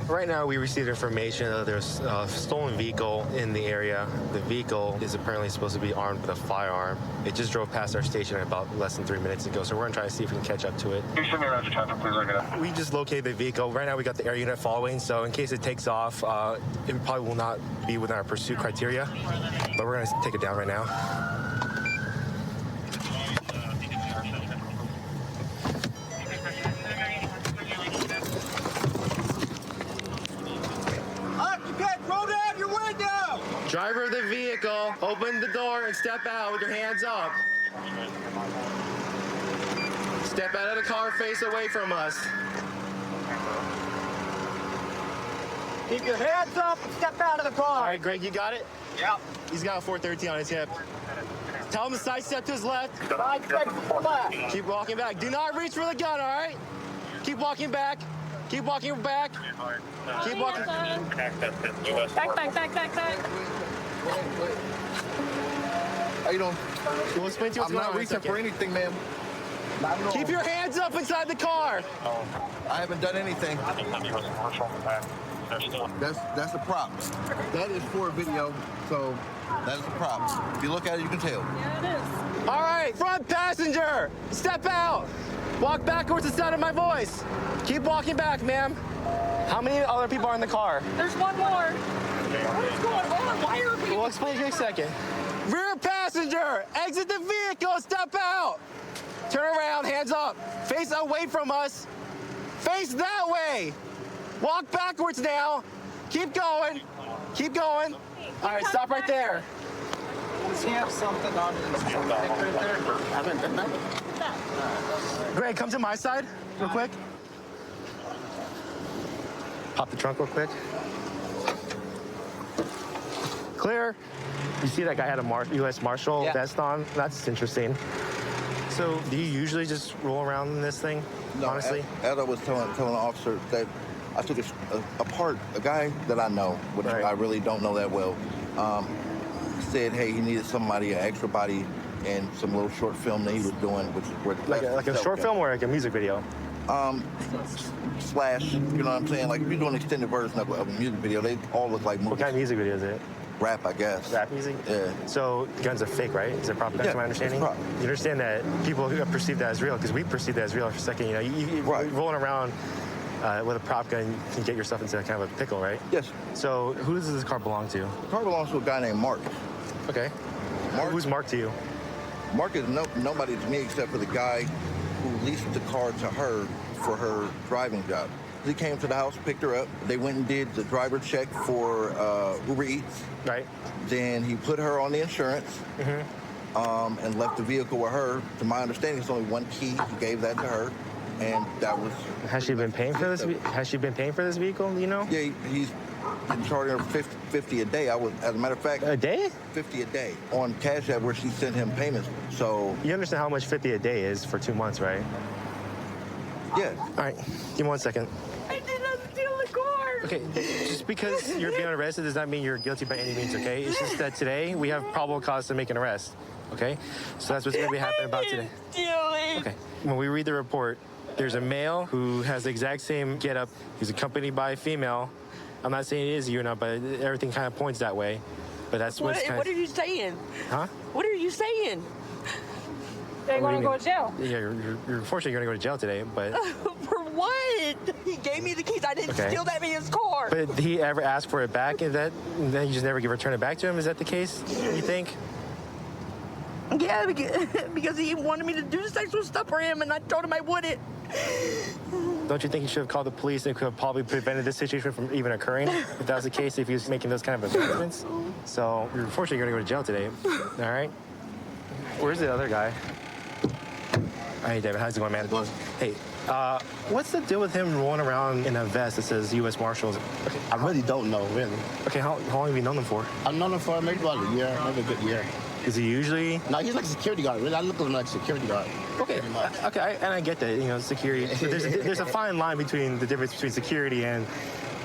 Right now, we received information that there's a stolen vehicle in the area. The vehicle is apparently supposed to be armed with a firearm. It just drove past our station about less than 3 minutes ago, so we're gonna try to see if we can catch up to it. We just located the vehicle. Right now, we got the air unit following, so in case it takes off, it probably will not be within our pursuit criteria, but we're gonna take it down right now. Driver of the vehicle, open the door and step out with your hands up. Step out of the car, face away from us. Keep your hands up and step out of the car. All right, Greg, you got it? Yep. He's got a 413 on his hip. Tell him to side step to his left. Side step to the left. Keep walking back. Do not reach for the gun, all right? Keep walking back. Keep walking back. Keep walking. Back. How you doing? We'll explain to you what's I'm going on not in a reaching second. for anything, ma'am. Keep your hands up inside the car. I haven't done anything. That's a prop. That is for a video, so that is a prop. If you look at it, you can tell. Yeah, it is. All right, front passenger, step out. Walk backwards the sound of my voice. Keep walking back, ma'am. How many other people are in the car? There's one more. What is going on? Why are people? We'll explain to you in a second. Rear passenger, exit the vehicle, step out. Turn around, hands up. Face away from us. Face that way. Walk backwards now. Keep going. Keep going. All right, stop right there. Does he have something on his picture there? I haven't done that. Greg, come to my side real quick. Pop the trunk real quick. Clear. You see that guy had a U.S. Marshal vest on? That's interesting. So do you usually just roll around in this thing, No, honestly? As I was telling the officer that I took a guy that I know, which Right. I really don't know that well, said, hey, he needed somebody, an extra body, and some little short film that he was doing, which is where Like a short film or like a music video? Slash, you know what I'm saying? Like if you're doing an extended version of a music video, they all look like movies. What kind of music video is it? Rap, I guess. Rap music? Yeah. So the guns are fake, right? Is it prop guns, Yeah, to my understanding? it's prop. You understand that people who perceive that as real, because we perceive that as real for a second. You know, you Right. rolling around with a prop gun, you can get yourself into kind of a pickle, right? Yes. So who does this car belong to? The car belongs to a guy named Mark. Okay. Mark- Who's Mark to you? Mark is nobody to me except for the guy who leased the car to her for her driving job. He came to the house, picked her up. They went and did the driver check for Uber Eats. Right. Then he put her on the insurance and left the vehicle with her. To my understanding, it's only one key. He gave that to her, and that was. Has she been paying for this? Has she been paying for this vehicle? Do you know? Yeah, he's been charging her 50 a day. As a matter of fact, A day? 50 a day on Cash App where she sent him payments. So You understand how much 50 a day is for 2 months, right? yeah, All right. Give me 1 second. I did not steal the car. Okay, just because you're being arrested does not mean you're guilty by any means, okay? It's just that today we have probable cause to make an arrest, okay? So that's what's going to be happening about today. Okay, when we read the report, there's a male who has the exact same getup. He's accompanied by a female. I'm not saying it is you or not, but everything kind of points that way. But that's what's kind What of... are you saying? Huh? What are you saying? They're What do going you to go mean? to jail. Yeah, you're unfortunately going to go to jail today, but... For what? He gave me the keys. I didn't Okay. steal that man's car. But did he ever ask for it back? And then you just never return it back to him? Is that the case, you think? Yeah, because he wanted me to do sexual stuff for him, and I told him I wouldn't. Don't you think you should have called the police and could have probably prevented this situation from even occurring if that was the case, if he was making those kind of advancements? So you're unfortunately going to go to jail today, all right? Where's the other guy? Hey, David, how's it going, man? Hey, what's the deal with him rolling around in a vest that says U.S. Marshals? Okay, I really don't know, really. okay, how long have you known him for? I've known him for maybe about a year, maybe a good year. Is he usually... No, he's like a security guard. Really, I look at him like a security guard. Okay, and I get that, you know, security. But there's a fine line between the difference between security and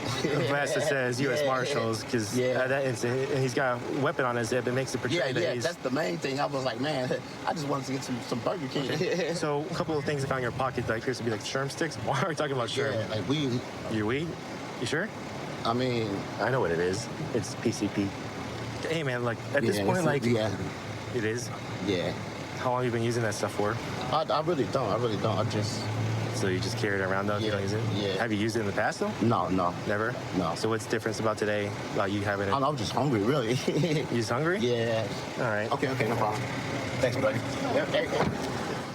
vest that says U.S. Marshals, because Yeah. at that instant, and he's got a weapon on his hip. It makes it portray Yeah, that yeah, he's... that's the main thing. I was like, man, I just wanted to get some Burger King. So a couple of things I found in your pocket, like appears to be like sherm sticks. Why are we talking about sherm? Yeah, like weed. Your weed? You sure? I mean, I know what it is. It's PCP. Hey man, like at this yeah, point, it's- like yeah, it is. yeah. How long have you been using that stuff for? I really don't. I just, So you just carry it around though? You Yeah, don't use it? yeah. Have you used it in the past though? no. Never? No. So what's the difference about today? About you having it? I'm just hungry, really. You just hungry? Yeah. All right. Okay, no problem. Thanks, buddy.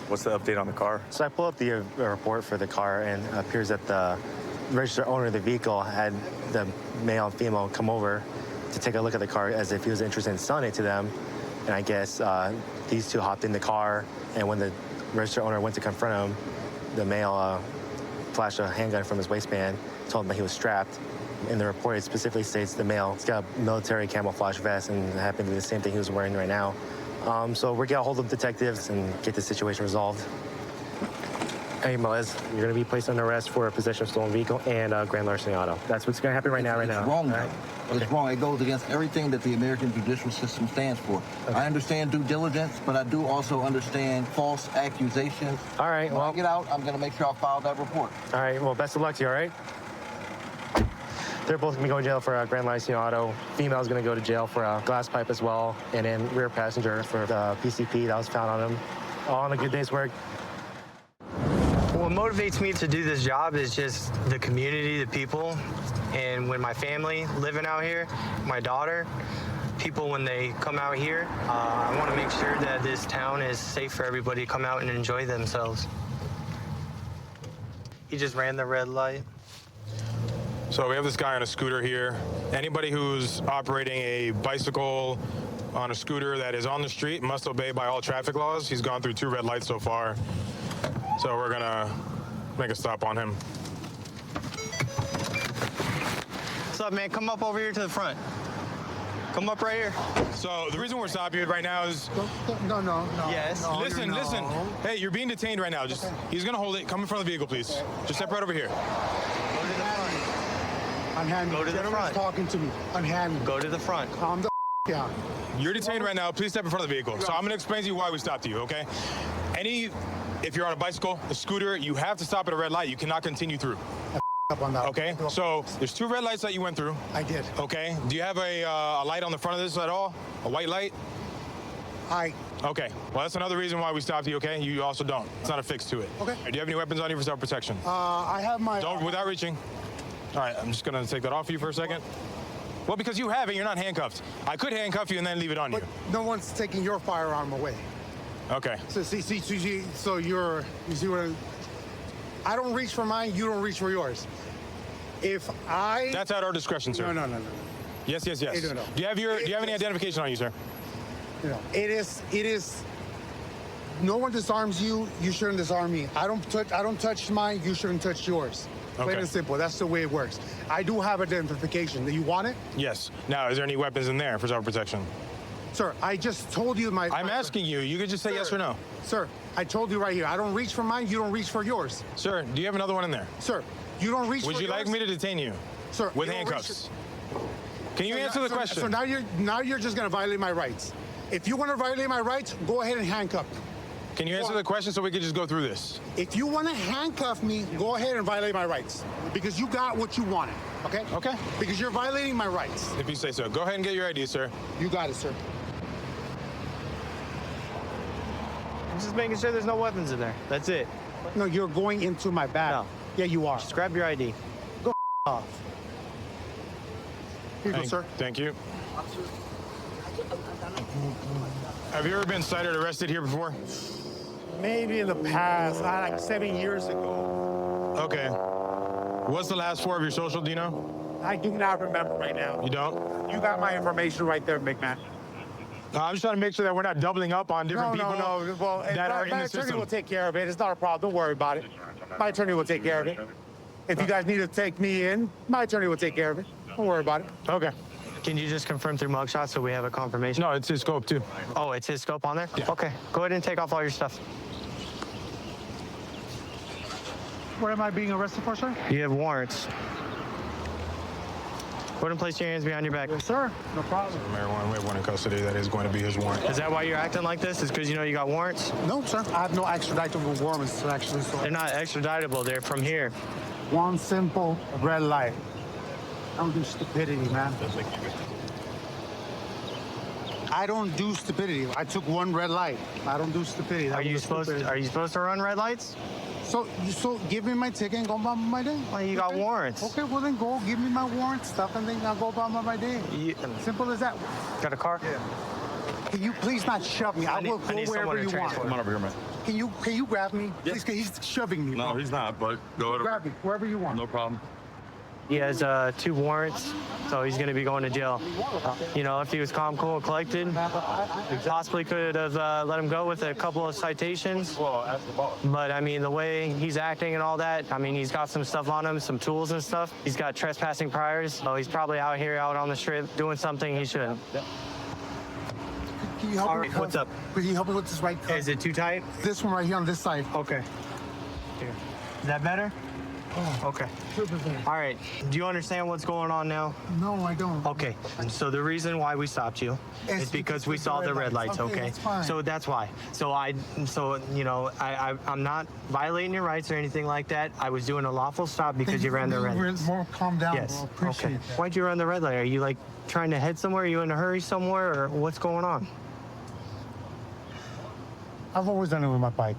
What's the update on the car? So I pull up the report for the car, and it appears that the registered owner of the vehicle had the male and female come over to take a look at the car as if he was interested in selling it to them. And I guess these two hopped in the car, and when the registered owner went to confront him, the male flashed a handgun from his waistband, told him that he was strapped. In the report, it specifically states the male has got a military camouflage vest, and it happened to be the same thing he was wearing right now. So we're gonna hold the detectives and get the situation resolved. Hey, Melez, you're gonna be placed under arrest for possession of stolen vehicle and grand larceny auto. That's what's gonna happen right now. It's wrong. All though. right? It's wrong. It goes against everything that the American judicial system stands for. Okay. I understand due diligence, but I do also understand false accusations. All right, When I well, get out, I'm going to make sure I file that report. all right, well, best of luck to you, all right? They're both gonna be going to jail for grand larceny auto. Female's gonna go to jail for a glass pipe as well, and then rear passenger for the PCP that was found on him. All on a good day's work. What motivates me to do this job is just the community, the people, and when my family living out here, my daughter, people when they come out here, I want to make sure that this town is safe for everybody to come out and enjoy themselves. He just ran the red light. So we have this guy on a scooter here. Anybody who's operating a bicycle on a scooter that is on the street must obey by all traffic laws. He's gone through 2 red lights so far. So we're gonna make a stop on him. What's up, man? Come up over here to the front. Come up right here. So the reason we're stopping you right now is, No. Yes. No, listen. no. Hey, you're being detained right now. Just, he's gonna hold it. Come in front of the vehicle, please. Just step right over here. Unhand me. Go to the Gentleman's front. talking to me. Unhand me. Go to the front. Calm the down. You're detained right now. Please step in front of the vehicle. So I'm gonna explain to you why we stopped you, okay? If you're on a bicycle, a scooter, you have to stop at a red light. You cannot continue through, Up on that. okay? So there's 2 red lights that you went through, I did. okay? Do you have a light on the front of this at all? A white light? Okay. Well, that's another reason why we stopped you, okay? You also don't. It's not a fix to it. Okay. Do you have any weapons on you for self-protection? I have my. Don't, without reaching. All right, I'm just gonna take that off you for a second. Well, because you have it, you're not handcuffed. I could handcuff you and then leave it on you. But no one's taking your firearm away. Okay. So so you see what I don't reach for mine, you don't reach for yours. If I That's at our discretion, sir. no. Yes. Hey, no. Do you have any identification on you, sir? You know, it is no one disarms you, you shouldn't disarm me. I don't touch mine, you shouldn't touch yours. Plain Okay. and simple. That's the way it works. I do have identification. Do you want it? Yes. Now, is there any weapons in there for self-protection? Sir, I just told you I'm asking you. You could just say yes or no. Sir, I told you right here. I don't reach for mine, you don't reach for yours. Sir, do you have another one in there? Sir, you don't reach Would for you yours. like me to detain you? Sir, With you don't reach- handcuffs? Can you answer the question? So now you're just gonna violate my rights. If you want to violate my rights, go ahead and handcuff me. Can you answer the question so we can just go through this? If you want to handcuff me, go ahead and violate my rights because you got what you wanted. Okay? Okay. Because you're violating my rights. If you say so. Go ahead and get your ID, sir. You got it, sir. I'm just making sure there's no weapons in there. That's it. No, you're going into my bag. No. Yeah, you are. Just grab your ID. Off. Here you go, sir. Thank you. Have you ever been cited or arrested here before? Maybe in the past, like 7 years ago. Okay. What's the last 4 of your social, do you know? I do not remember right now. You don't? You got my information right there, big man. No, I'm just trying to make sure that we're not doubling up on different people No. Well, that are in my the attorney system. will take care of it. It's not a problem. Don't worry about it. My attorney will take care of it. If you guys need to take me in, my attorney will take care of it. Don't worry about it. Okay. Can you just confirm through mugshot so we have a confirmation? No, it's his scope too. Oh, it's his scope on there? Yeah. Okay. Go ahead and take off all your stuff. What am I being arrested for, sir? You have warrants. Go ahead and place your hands behind your back. Yes, sir. No problem. Marijuana, we have one in custody. That is going to be his warrant. Is that why you're acting like this? Is because you know you got warrants? No, sir. I have no extraditable warrants, actually. So They're not extraditable. They're from here. one simple red light. I don't do stupidity, man. I don't do stupidity. I took one red light. I don't do stupidity. Are you supposed to run red lights? So give me my ticket and go about my day. Well, you got Okay? warrants. Okay, well then go give me my warrant stuff and then I'll go about my day. Simple as that. Got a car? Yeah. Can you please not shove me? I will go wherever you want. Come on over here, man. Can you grab me? Please, 'cause he's shoving me. No, he's not, but go ahead. Grab me wherever you want. No problem. He has 2 warrants, so he's going to be going to jail. You know, if he was calm, cool, and collected, we possibly could have let him go with a couple of citations. Well, ask the boss. But I mean, the way he's acting and all that, I mean, he's got some stuff on him, some tools and stuff. He's got trespassing priors, so he's probably out here, out on the strip, doing something he shouldn't. Can you help All me? right, what's up? Could you help me with this right cuff? Is it too tight? This one right here on this side. Okay. Here. Is that better? Oh, Okay. super better. All right. Do you understand what's going on now? No, I don't. Okay. So the reason why we stopped you It's is because we because saw of the red lights. Okay. that's fine. So that's why. So you know, I'm not violating your rights or anything like that. I was doing a lawful stop because you ran the red lights. More calm down, Yes. bro. Appreciate Okay. that. Why'd you run the red light? Are you like trying to head somewhere? Are you in a hurry somewhere, or what's going on? I've always done it with my bike.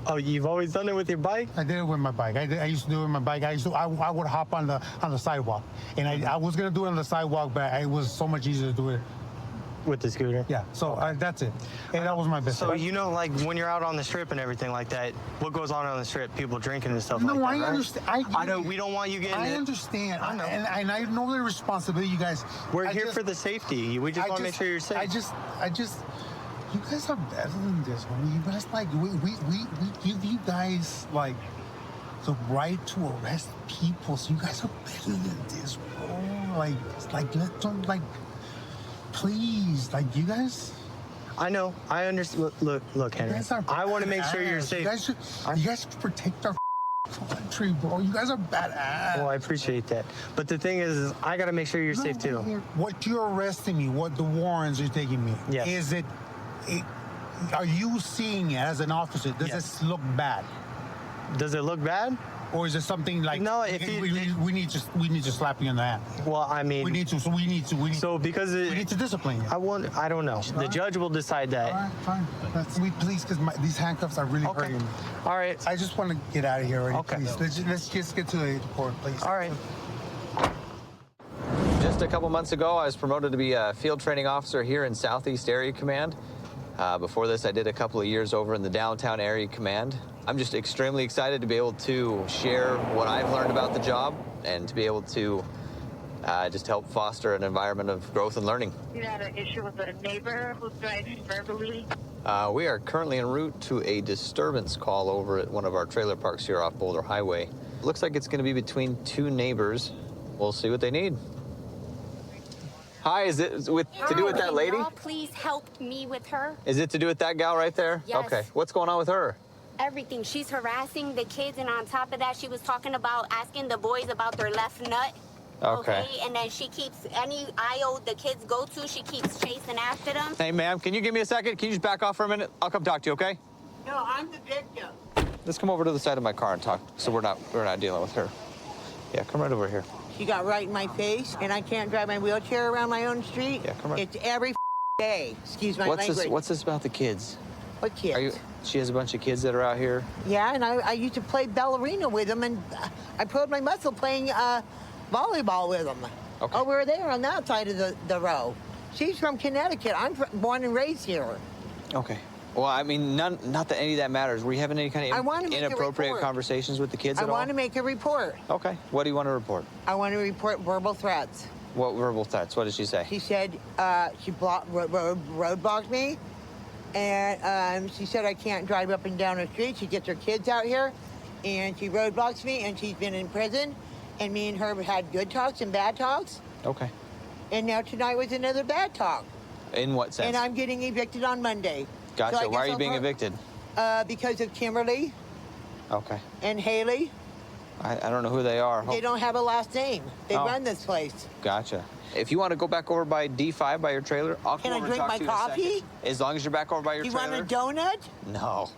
Oh, you've always done it with your bike? I did it with my bike. I used to do it with my bike. I would hop on the sidewalk, and I was gonna do it on the sidewalk, but it was so much easier to do it. With the scooter? Yeah. So that's it. And that was my best. So you know, like when you're out on the strip and everything like that, what goes on the strip? People drinking and stuff No, like that. I right? understand. I know we don't want you getting I it. understand. I know. And I know the responsibility, you guys. We're I here just- for the safety. We just want to make sure you're safe. I just. You guys are better than this, homie. You guys we give you guys like the right to arrest people. So you guys are better than this, bro. Like please, like you guys. I know. I understand. Look, Henry. You guys are I want to make sure you're badass. safe. You guys should protect our country, bro. You guys are badass. Well, I appreciate that. But the thing is I got to make sure you're safe too. What you're arresting me, what the warrants you're taking me, Yes. is it, are you seeing it as an officer? Does Yes. this look bad? Does it look bad? Or is it something like, No, if okay, you- we need to slap you in the hand? Well, I mean, We need to because we need to discipline you. I don't know. The judge will decide that. All right, fine. Please, because these handcuffs are really Okay. hurting me. All right. I just want to get out of here already, Okay. please. Let's just get to the court, please. All right. Just a couple months ago, I was promoted to be a field training officer here in Southeast Area Command. Before this, I did a couple of years over in the Downtown Area Command. I'm just extremely excited to be able to share what I've learned about the job and to be able to just help foster an environment of growth and learning. You had an issue with a neighbor who's driving verbally. We are currently en route to a disturbance call over at one of our trailer parks here off Boulder Highway. Looks like it's going to be between 2 neighbors. We'll see what they need. Hi, is it to do with that lady? Y'all please help me with her. Is it to do with that gal right there? Yes. Okay. What's going on with her? Everything. She's harassing the kids, and on top of that, she was talking about asking the boys about their left nut. Okay. And then she keeps, any aisle the kids go to, she keeps chasing after them. Hey, ma'am, can you give me a second? Can you just back off for a minute? I'll come talk to you, okay? No, I'm the victim. Let's come over to the side of my car and talk so we're not dealing with her. Yeah, come right over here. She got right in my face, and I can't drive my wheelchair around my own street. Yeah, come on. It's every day. Excuse my language. What's this about the kids? What kids? She has a bunch of kids that are out here. Yeah, and I used to play ballerina with them, and I pulled my muscle playing volleyball with them. Okay. Over there on that side of the row. She's from Connecticut. I'm born and raised here. Okay. Well, I mean, not that any of that matters. Were you having any kind I of wanna make a inappropriate report. conversations with the kids I at all? want to make a report. Okay. What do you want to report? I want to report verbal threats. What verbal threats? What did she say? She said she roadblocked me, and she said I can't drive up and down the street. She gets her kids out here, and she roadblocks me, and she's been in prison, and me and her had good talks and bad talks, Okay. and now tonight was another bad talk. In what sense? And I'm getting evicted on Monday. Gotcha. So I Why are guess you I'll being pro- evicted? Because of Kimberly Okay. and Haley. I don't know who they are. They don't have a last name. They Oh. run this place. Gotcha. If you want to go back over by D5 by your trailer, I'll Can come I over drink and talk my to you in a coffee? second. As long as you're back over by your You trailer. want a donut? No.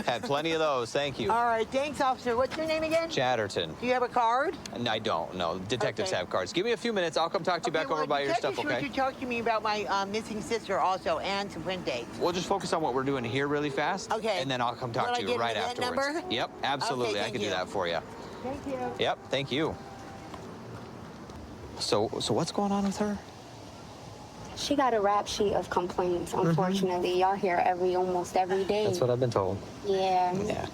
Had plenty of those. Thank you. All right, thanks, officer. What's your name again? Chatterton. Do you have a card? And I don't. No, detectives Okay. have cards. Give me a few minutes. I'll come talk to you back over by your stuff, Detective okay? Schwartz, you talk to me about my missing sister also, and some print dates. We'll just focus on what we're doing here really fast. Okay. And then I'll come talk Will to I you get right an event afterwards. number? Yep, absolutely. Okay, I thank can do you. that for you. Thank you. Yep, thank you. So what's going on with her? She got a rap sheet of complaints. Unfortunately, y'all hear almost every day. That's what I've been told. Yeah. Yeah.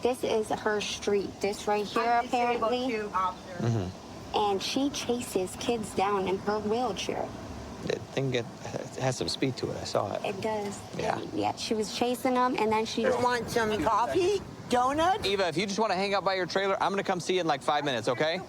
This is her street. This right here, I'm disabled apparently. too, officer. Mm-hmm. And she chases kids down in her wheelchair. It has some speed to it. I saw it. It does. Yeah. Yeah, she was chasing them, and then she... You want some coffee? Donut? Eva, if you just want to hang out by your trailer, I'm going to come see you in like 5 minutes, okay?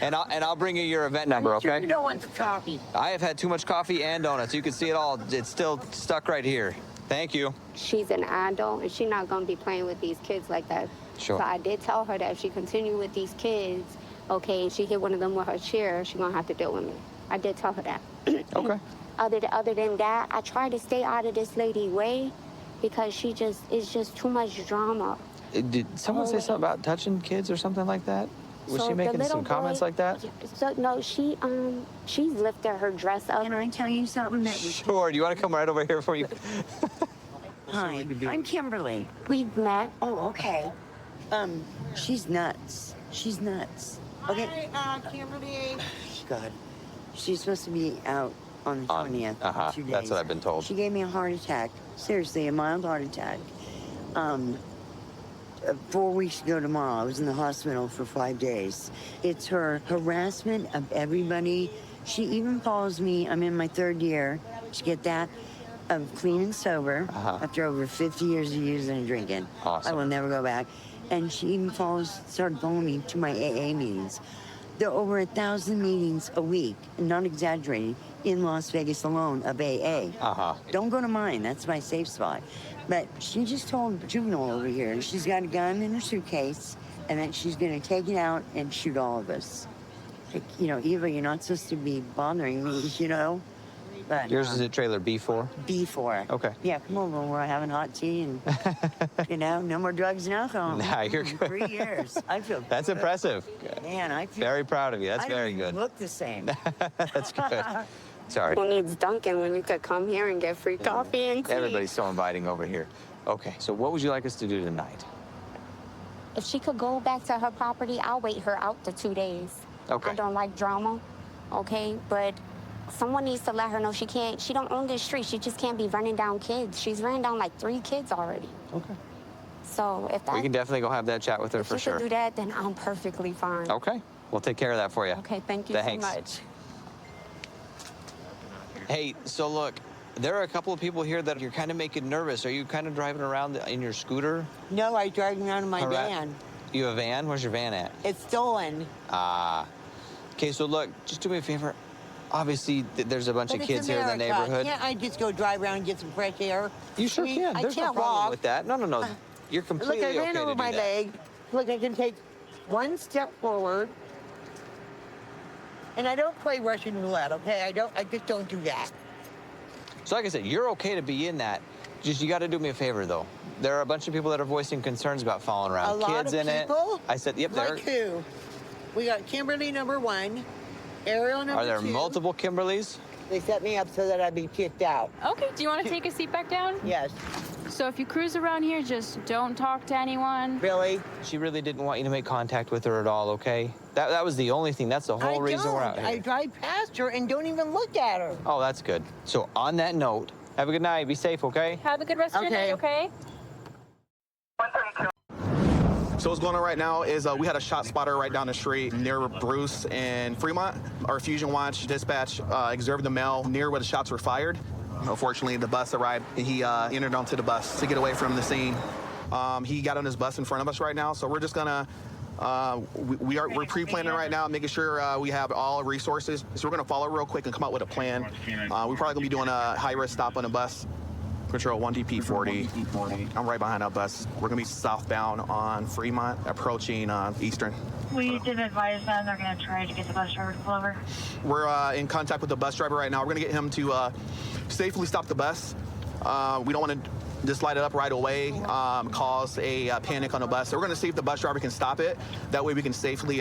And I'll bring you your event number, okay? You don't want the coffee. I have had too much coffee and donuts. You can see it all. It's still stuck right here. Thank you. She's an adult, and she's not going to be playing with these kids like that. Sure. So I did tell her that if she continued with these kids, okay, and she hit one of them with her chair, she's going to have to deal with me. I did tell her that. Okay. Other than that, I try to stay out of this lady's way because it's just too much drama. Did someone say something about touching kids or something like that? Was So she the making little some comments boy- like that? So no, she's lifted her dress up. Can I tell you something that was... Sure. Do you want to come right over here for you? Hi, I'm Kimberly. We've met. Oh, okay. She's nuts. She's nuts. Okay. Hi, Kimberly. God. She's supposed to be out on the 20th. 2 days. That's what I've been told. She gave me a heart attack. Seriously, a mild heart attack. 4 weeks ago tomorrow, I was in the hospital for 5 days. It's her harassment of everybody. She even calls me, I'm in my 3rd year, did you get that? Of clean and sober after over 50 years of using and drinking. Awesome. I will never go back. And she even started calling me to my AA meetings. There are over 1,000 meetings a week, not exaggerating, in Las Vegas alone of AA. Don't go to mine, that's my safe spot. But she just told Juvenile over here she's got a gun in her suitcase and that she's gonna take it out and shoot all of us. Like, you know, Eva, you're not supposed to be bothering me, you know? But, Yours is at trailer B4? B4. Okay. Yeah, come over. We're having hot tea and, you know, no more drugs and alcohol. Nah, you're good. 3 years. I feel That's good. impressive. Man, I feel... Very proud of you. That's I very don't good. look the same. That's good. Sorry. Who needs Dunkin' when you could come here and get free coffee and tea? Everybody's so inviting over here. Okay, so what would you like us to do tonight? If she could go back to her property, I'll wait her out the 2 days. Okay. I don't like drama, okay? But someone needs to let her know she don't own this street. She just can't be running down kids. She's running down like 3 kids already. Okay. So if that, We can definitely go have that chat with her if for she sure. could do that, then I'm perfectly fine. Okay, we'll take care of that for you. Okay, thank you Thanks. so much. Hey, so look, there are a couple of people here that you're kind of making nervous. Are you kind of driving around in your scooter? No, I drive around in my All right. van. You have a van? Where's your van at? It's stolen. Okay, so look, just do me a favor. Obviously, there's a bunch But of it's kids here in the America. neighborhood. Can't I just go drive around and get some fresh air? You sure I mean, can. I There's no can't problem walk. with that. No. You're completely Look, I ran okay over to do my that. leg. Look, I can take 1 step forward. And I don't play Russian roulette, okay? I just don't do that. So like I said, you're okay to be in that. Just you got to do me a favor, though. There are a bunch of people that are voicing concerns about following around A lot kids of in people? it. I said, yep, there Like who? We got Kimberly number 1, Ariel number 2. are there multiple Kimberlys? They set me up so that I'd be kicked out. Okay, do you want to take a seat back down? Yes. So if you cruise around here, just don't talk to anyone. Really? She really didn't want you to make contact with her at all, okay? That was the only thing. That's the whole reason we're out here. I drive past her and don't even look at her. Oh, that's good. So on that note, have a good night. Be safe, okay? Have a good rest of your day, okay? So what's going on right now is we had a shot spotter right down the street near Bruce and Fremont. Our Fusion Watch dispatch observed the male near where the shots were fired. Unfortunately, the bus arrived and he entered onto the bus to get away from the scene. He got on his bus in front of us right now, so we're just gonna we're pre-planning right now, making sure we have all resources. So we're gonna follow real quick and come up with a plan. We're probably gonna be doing a high-risk stop on the bus. Control 1DP40. I'm right behind that bus. We're gonna be southbound on Fremont, approaching Eastern. We did advise them they're going to try to get the bus driver to pull over. We're in contact with the bus driver right now. We're gonna get him to safely stop the bus. We don't want to just light it up right away, cause a panic on the bus. So we're gonna see if the bus driver can stop it. That way we can safely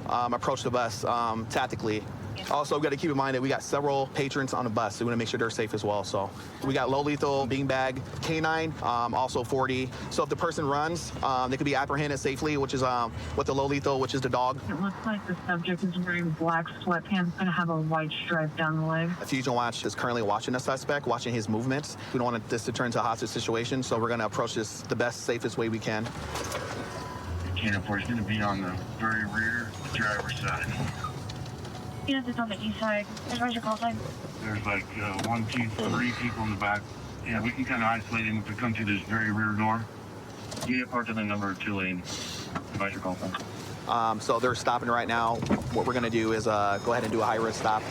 approach the bus tactically. Also, we got to keep in mind that we got several patrons on the bus, so we want to make sure they're safe as well. So we got low lethal, beanbag, canine, also 40. So if the person runs, they could be apprehended safely, which is with the low lethal, which is the dog. It looks like the subject is wearing black sweatpants, going to have a white stripe down the leg. Fusion Watch is currently watching the suspect, watching his movements. We don't want this to turn into a hostage situation, so we're going to approach this the best, safest way we can. Canine 4 is going to be on the very rear driver's side. Yes, it's on the east side. Where's your call sign? There's like 1, 2, 3 people in the back. Yeah, we can kind of isolate him if we come through this very rear door. You get parked in the number 2 lane. Advise your call sign. So they're stopping right now. What we're going to do is go ahead and do a high-risk stop.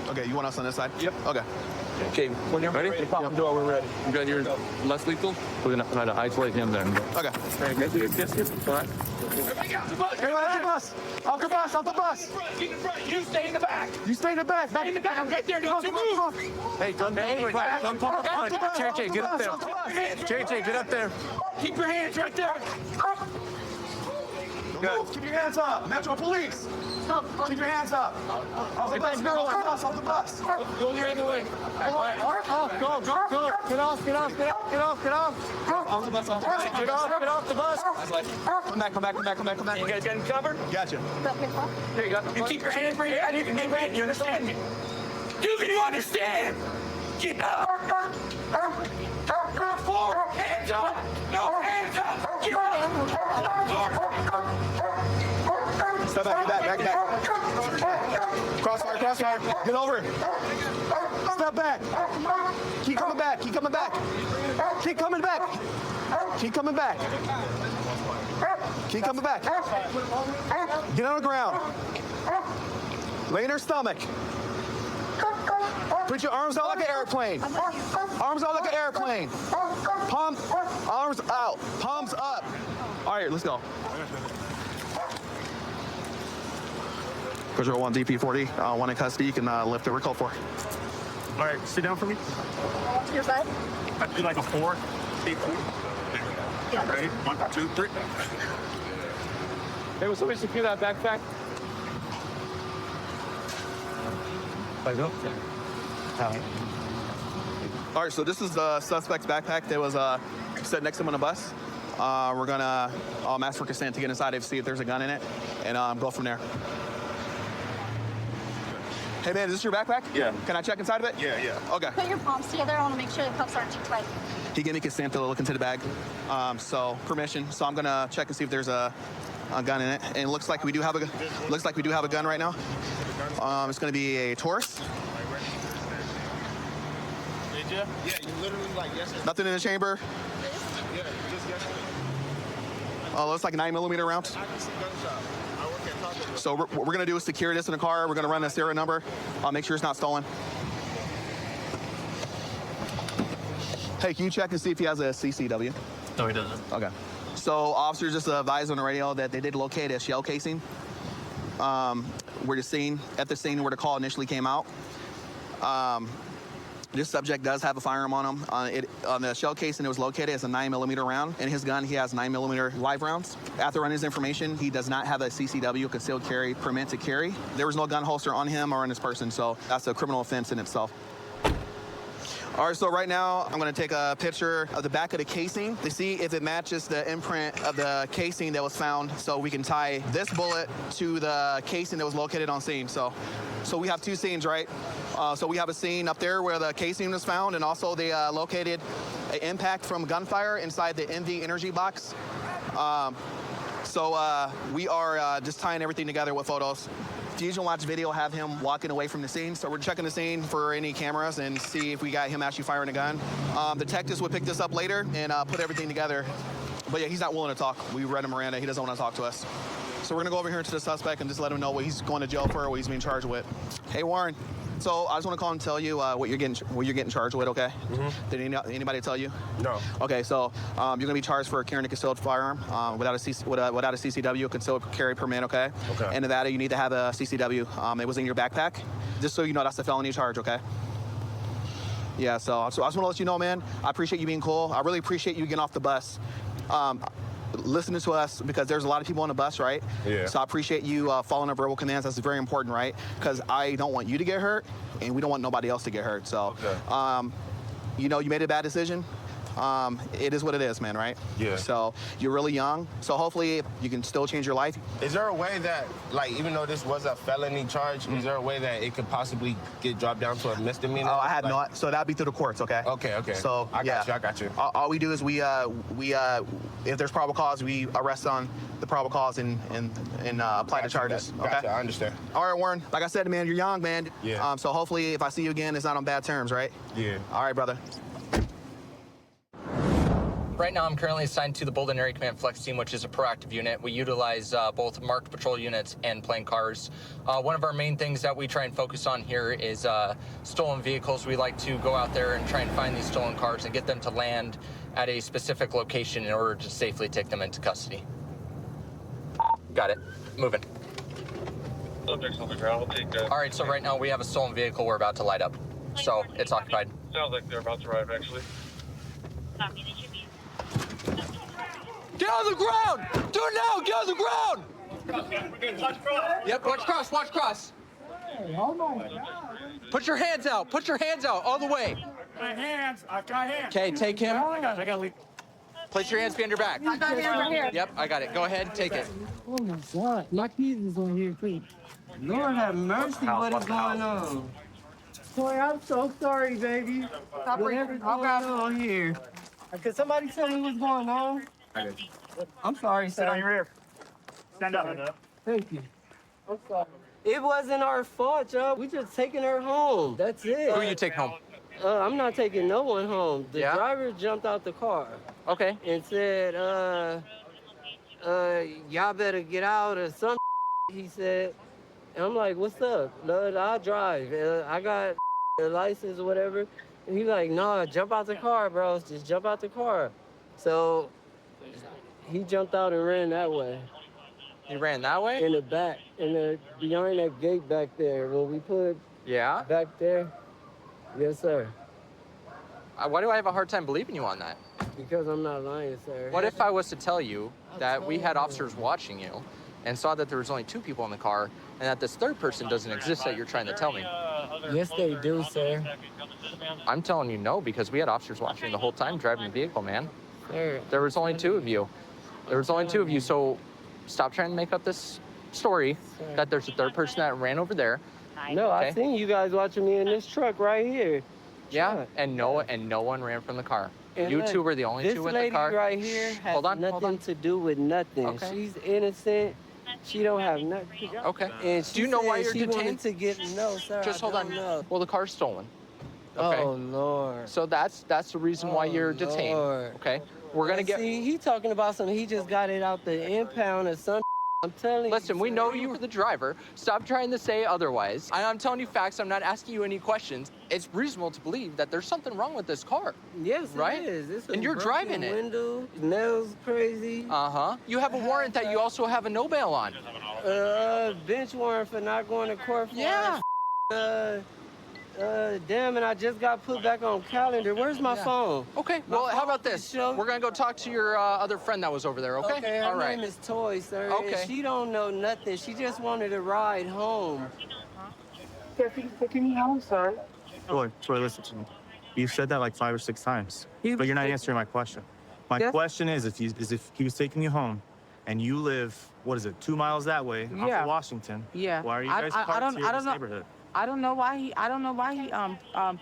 Okay, you want us on this side? Yep. Okay. Okay, when you're ready, pop the door, we're ready. You got your less lethal? We're gonna try to isolate him then. Okay. All right. Off the bus! Off the bus! Keep in front! You stay in the back! You stay in the back! Stay in the back! I'm right there! Don't you move! Hey, don't JJ, get up there. JJ, get up there. Keep your hands right there! Good. Keep your hands up! Metro Police! Keep your hands up! Off the bus, girl! Off the bus! Go the other way! Go! Get off! Off the bus! Get off the bus! Come back! You guys getting covered? Gotcha. There you go. You keep your hands right here. I need to get ready. You understand me? Do you understand? Get up! Forward! Hands up! No, hands up! Get Step back. Crossfire. Get over. Step back. Keep coming back. Keep coming back. Get on the ground. Lay in her stomach. Put your arms out like an airplane. Palm, arms out. Palms up. All right, let's go. Control 1 DP40, 1 in custody. You can lift over call 4. All right, sit down for me. Your side? I'd do like a 4. Yeah. Ready? 1, 2, 3. Hey, will somebody secure that backpack? All right, so this is the suspect's backpack that was set next to him on the bus. We're gonna ask for consent to get inside and see if there's a gun in it, and go from there. Hey man, is this your backpack? Yeah. Can I check inside of it? Yeah. Okay. Put your palms together. I want to make sure the cuffs aren't too tight. He gave me consent to look into the bag, so permission. So I'm gonna check and see if there's a gun in it. And it looks like we do have a gun right now. It's gonna be a Taurus. Did you? Yeah, you literally like yes. Nothing in the chamber. Yeah, just yes. Oh, looks like 9mm rounds. I can see gunshot. I work at Taco Bell. So what we're gonna do is secure this in the car. We're gonna run a serial number. Make sure it's not stolen. Hey, can you check and see if he has a CCW? No, he doesn't. Okay. So officers just advised on the radio that they did locate a shell casing. At the scene where the call initially came out. This subject does have a firearm on him. On the shell casing, it was located as a 9mm round. In his gun, he has 9mm live rounds. After running his information, he does not have a CCW, concealed carry permit to carry. There was no gun holster on him or on this person, so that's a criminal offense in itself. All right, so right now, I'm gonna take a picture of the back of the casing to see if it matches the imprint of the casing that was found, so we can tie this bullet to the casing that was located on scene. So we have 2 scenes, right? So we have a scene up there where the casing was found, and also they located an impact from gunfire inside the MV Energy box. We are just tying everything together with photos. Fusion Watch video have him walking away from the scene, so we're checking the scene for any cameras and see if we got him actually firing a gun. Detectives would pick this up later and put everything together. But yeah, he's not willing to talk. We read him Miranda. He doesn't want to talk to us. So we're gonna go over here to the suspect and just let him know what he's going to jail for or what he's being charged with. Hey Warren, So I just want to call and tell you what you're getting charged with. Okay. Did anybody tell you? No. Okay, so you're gonna be charged for carrying a concealed firearm without a CCW, concealed carry permit. Okay. Okay. And Nevada, you need to have a CCW. It was in your backpack. Just so you know, that's a felony charge. Okay. Yeah. So I just want to let you know, man. I appreciate you being cool. I really appreciate you getting off the bus. Listening to us, because there's a lot of people on the bus, right? Yeah. So I appreciate you following our verbal commands. That's very important, right? Because I don't want you to get hurt, and we don't want nobody else to get hurt. So, you know, you made a bad decision. It is what it is, man, right? Yeah. So you're really young. So hopefully you can still change your life. Is there a way that, like, even though this was a felony charge, is there a way that it could possibly get dropped down to a misdemeanor? Oh, I have not. So that'd be through the courts, okay? Okay. So I got you. All we do is we if there's probable cause, we arrest on the probable cause and apply the charges. Gotcha, I understand. All right, Warren. Like I said, man, you're young, man. Yeah. So hopefully, if I see you again, it's not on bad terms, right? Yeah. All right, brother. Right now, I'm currently assigned to the Bolden Area Command Flex Team, which is a proactive unit. We utilize both marked patrol units and plane cars. One of our main things that we try and focus on here is stolen vehicles. We like to go out there and try and find these stolen cars and get them to land at a specific location in order to safely take them into custody. Got it. Moving. Subjects on the ground. We'll take that. All right, so right now we have a stolen vehicle we're about to light up. So it's occupied. Sounds like they're about to arrive, actually. Get on the ground! Do it now! Get on the ground! Yep, watch cross, watch cross. Put your hands out, all the way. My hands, I've got hands. Okay, take him. Oh my gosh, I gotta leave. Place your hands behind your back. I got hands right here. Yep, I got it. Go ahead, take it. Oh my God, my kids is on here, please. Lord have mercy, what is going on? Boy, I'm so sorry, baby. Whatever's going on here. Could somebody tell me what's going on? I'm sorry, sir. Sit on your rear. Stand up. Thank you. I'm sorry. It wasn't our fault, y'all. We just taking her home. That's it. Who you take home? I'm not taking no one home. The driver jumped out the car. Okay. And said, y'all better get out or something, he said. And I'm like, what's up? No, I'll drive. I got a license or whatever. And he's like, no, jump out the car, bro. Just jump out the car. So he jumped out and ran that way. He ran that way? In the back, behind that gate back there. When we put back there. Yes, sir. Why do I have a hard time believing you on that? Because I'm not lying, sir. What if I was to tell you that we had officers watching you and saw that there was only 2 people in the car and that this third person doesn't exist that you're trying to tell me? Yes, they do, sir. I'm telling you no, because we had officers watching the whole time driving the vehicle, man. Sir. There was only 2 of you. So stop trying to make up this story that there's a third person that ran over there. No, I seen you guys watching me in this truck right here. Yeah, and no one ran from the car. And You look, 2 were the only 2 in the car. This lady right here has nothing to do with nothing. Okay. She's innocent. She don't have nothing. Okay. And she Do you know why said you're she wanted detained? to get no, sir. Just I hold on. don't know. Well, the car's stolen. Okay. Oh Lord. So that's the reason why you're detained. Lord. Okay. We're gonna get. See, he talking about something. He just got it out the impound or something. I'm telling you. Listen, we know you were the driver. Stop trying to say otherwise. I'm telling you facts. I'm not asking you any questions. It's reasonable to believe that there's something wrong with this car. Yes, right? it is. It's a And you're broken driving it. window, nails crazy. Uh-huh. You have a warrant that you also have a no bail on. Bench warrant for not going to court for. Yeah. Damn, and I just got put back on calendar. Where's my phone? Okay, well, how about this? We're gonna go talk to your other friend that was over there, okay? Okay, her all right. name is Toy, sir. Okay. And she don't know nothing. She just wanted a ride home. Taking me home, sir. Troy, listen to me. You've said that like 5 or 6 times, but you're not answering my question. My question is if he was taking you home and you live, 2 miles that way, off of Washington, why are you guys parked here in this neighborhood? I don't know why he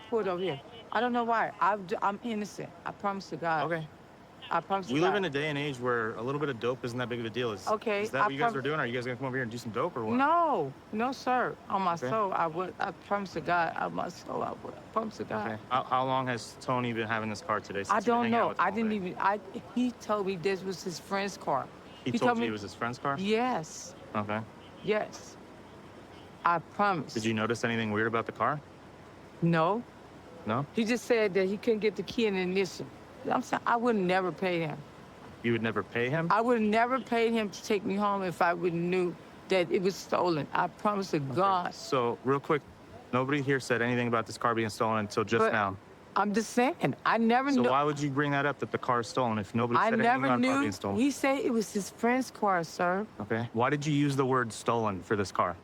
pulled over here. I don't know why. I'm innocent. I promise to God. Okay. I promise to We God. live in a day and age where a little bit of dope isn't that big of a deal. Is that what you guys are doing? Are you guys gonna come over here and do some dope or what? No, sir. On my soul, I would. I promise to God. On my soul, I would. I promise to God. Okay. How long has Tony been having this car today? I Since you've been don't hanging out know. with him I all didn't day? even. He told me this was his friend's car. He told you it was his friend's car? Yes. Okay. Yes. I promise. Did you notice anything weird about the car? No. No? He just said that he couldn't get the key in the ignition. I'm saying I would never pay him. You would never pay him? I would never pay him to take me home if I would knew that it was stolen. I promise to God. So, real quick, nobody here said anything about this car being stolen until just But now. I'm just saying, I never So knew. why would you bring that up that the car is stolen if nobody I said anything never about the car knew. being stolen? He said it was his friend's car, sir. Okay. Why did you use the word stolen for this car?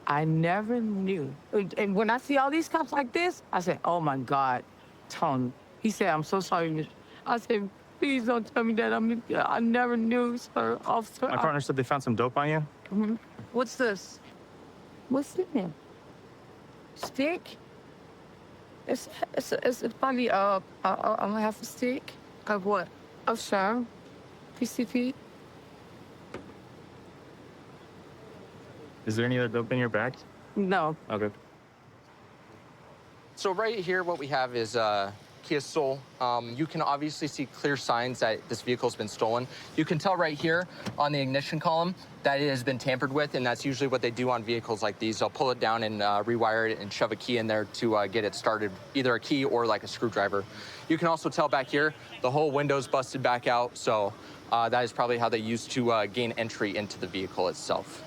I never knew. And when I see all these cops like this, I say, oh my God, Tony. He said, I'm so sorry, miss. I said, please don't tell me that. I never knew, sir. Officer. My partner said they found some dope on you. Mm-hmm. What's this? What's in there? Stick? It's probably a half a stick. Of what? Of sure. PCP. Is there any other dope in your bag? No. Okay. So right here, what we have is Kia Soul. You can obviously see clear signs that this vehicle's been stolen. You can tell right here on the ignition column that it has been tampered with, and that's usually what they do on vehicles like these. They'll pull it down and rewire it and shove a key in there to get it started, either a key or like a screwdriver. You can also tell back here, the whole window's busted back out, so that is probably how they used to gain entry into the vehicle itself.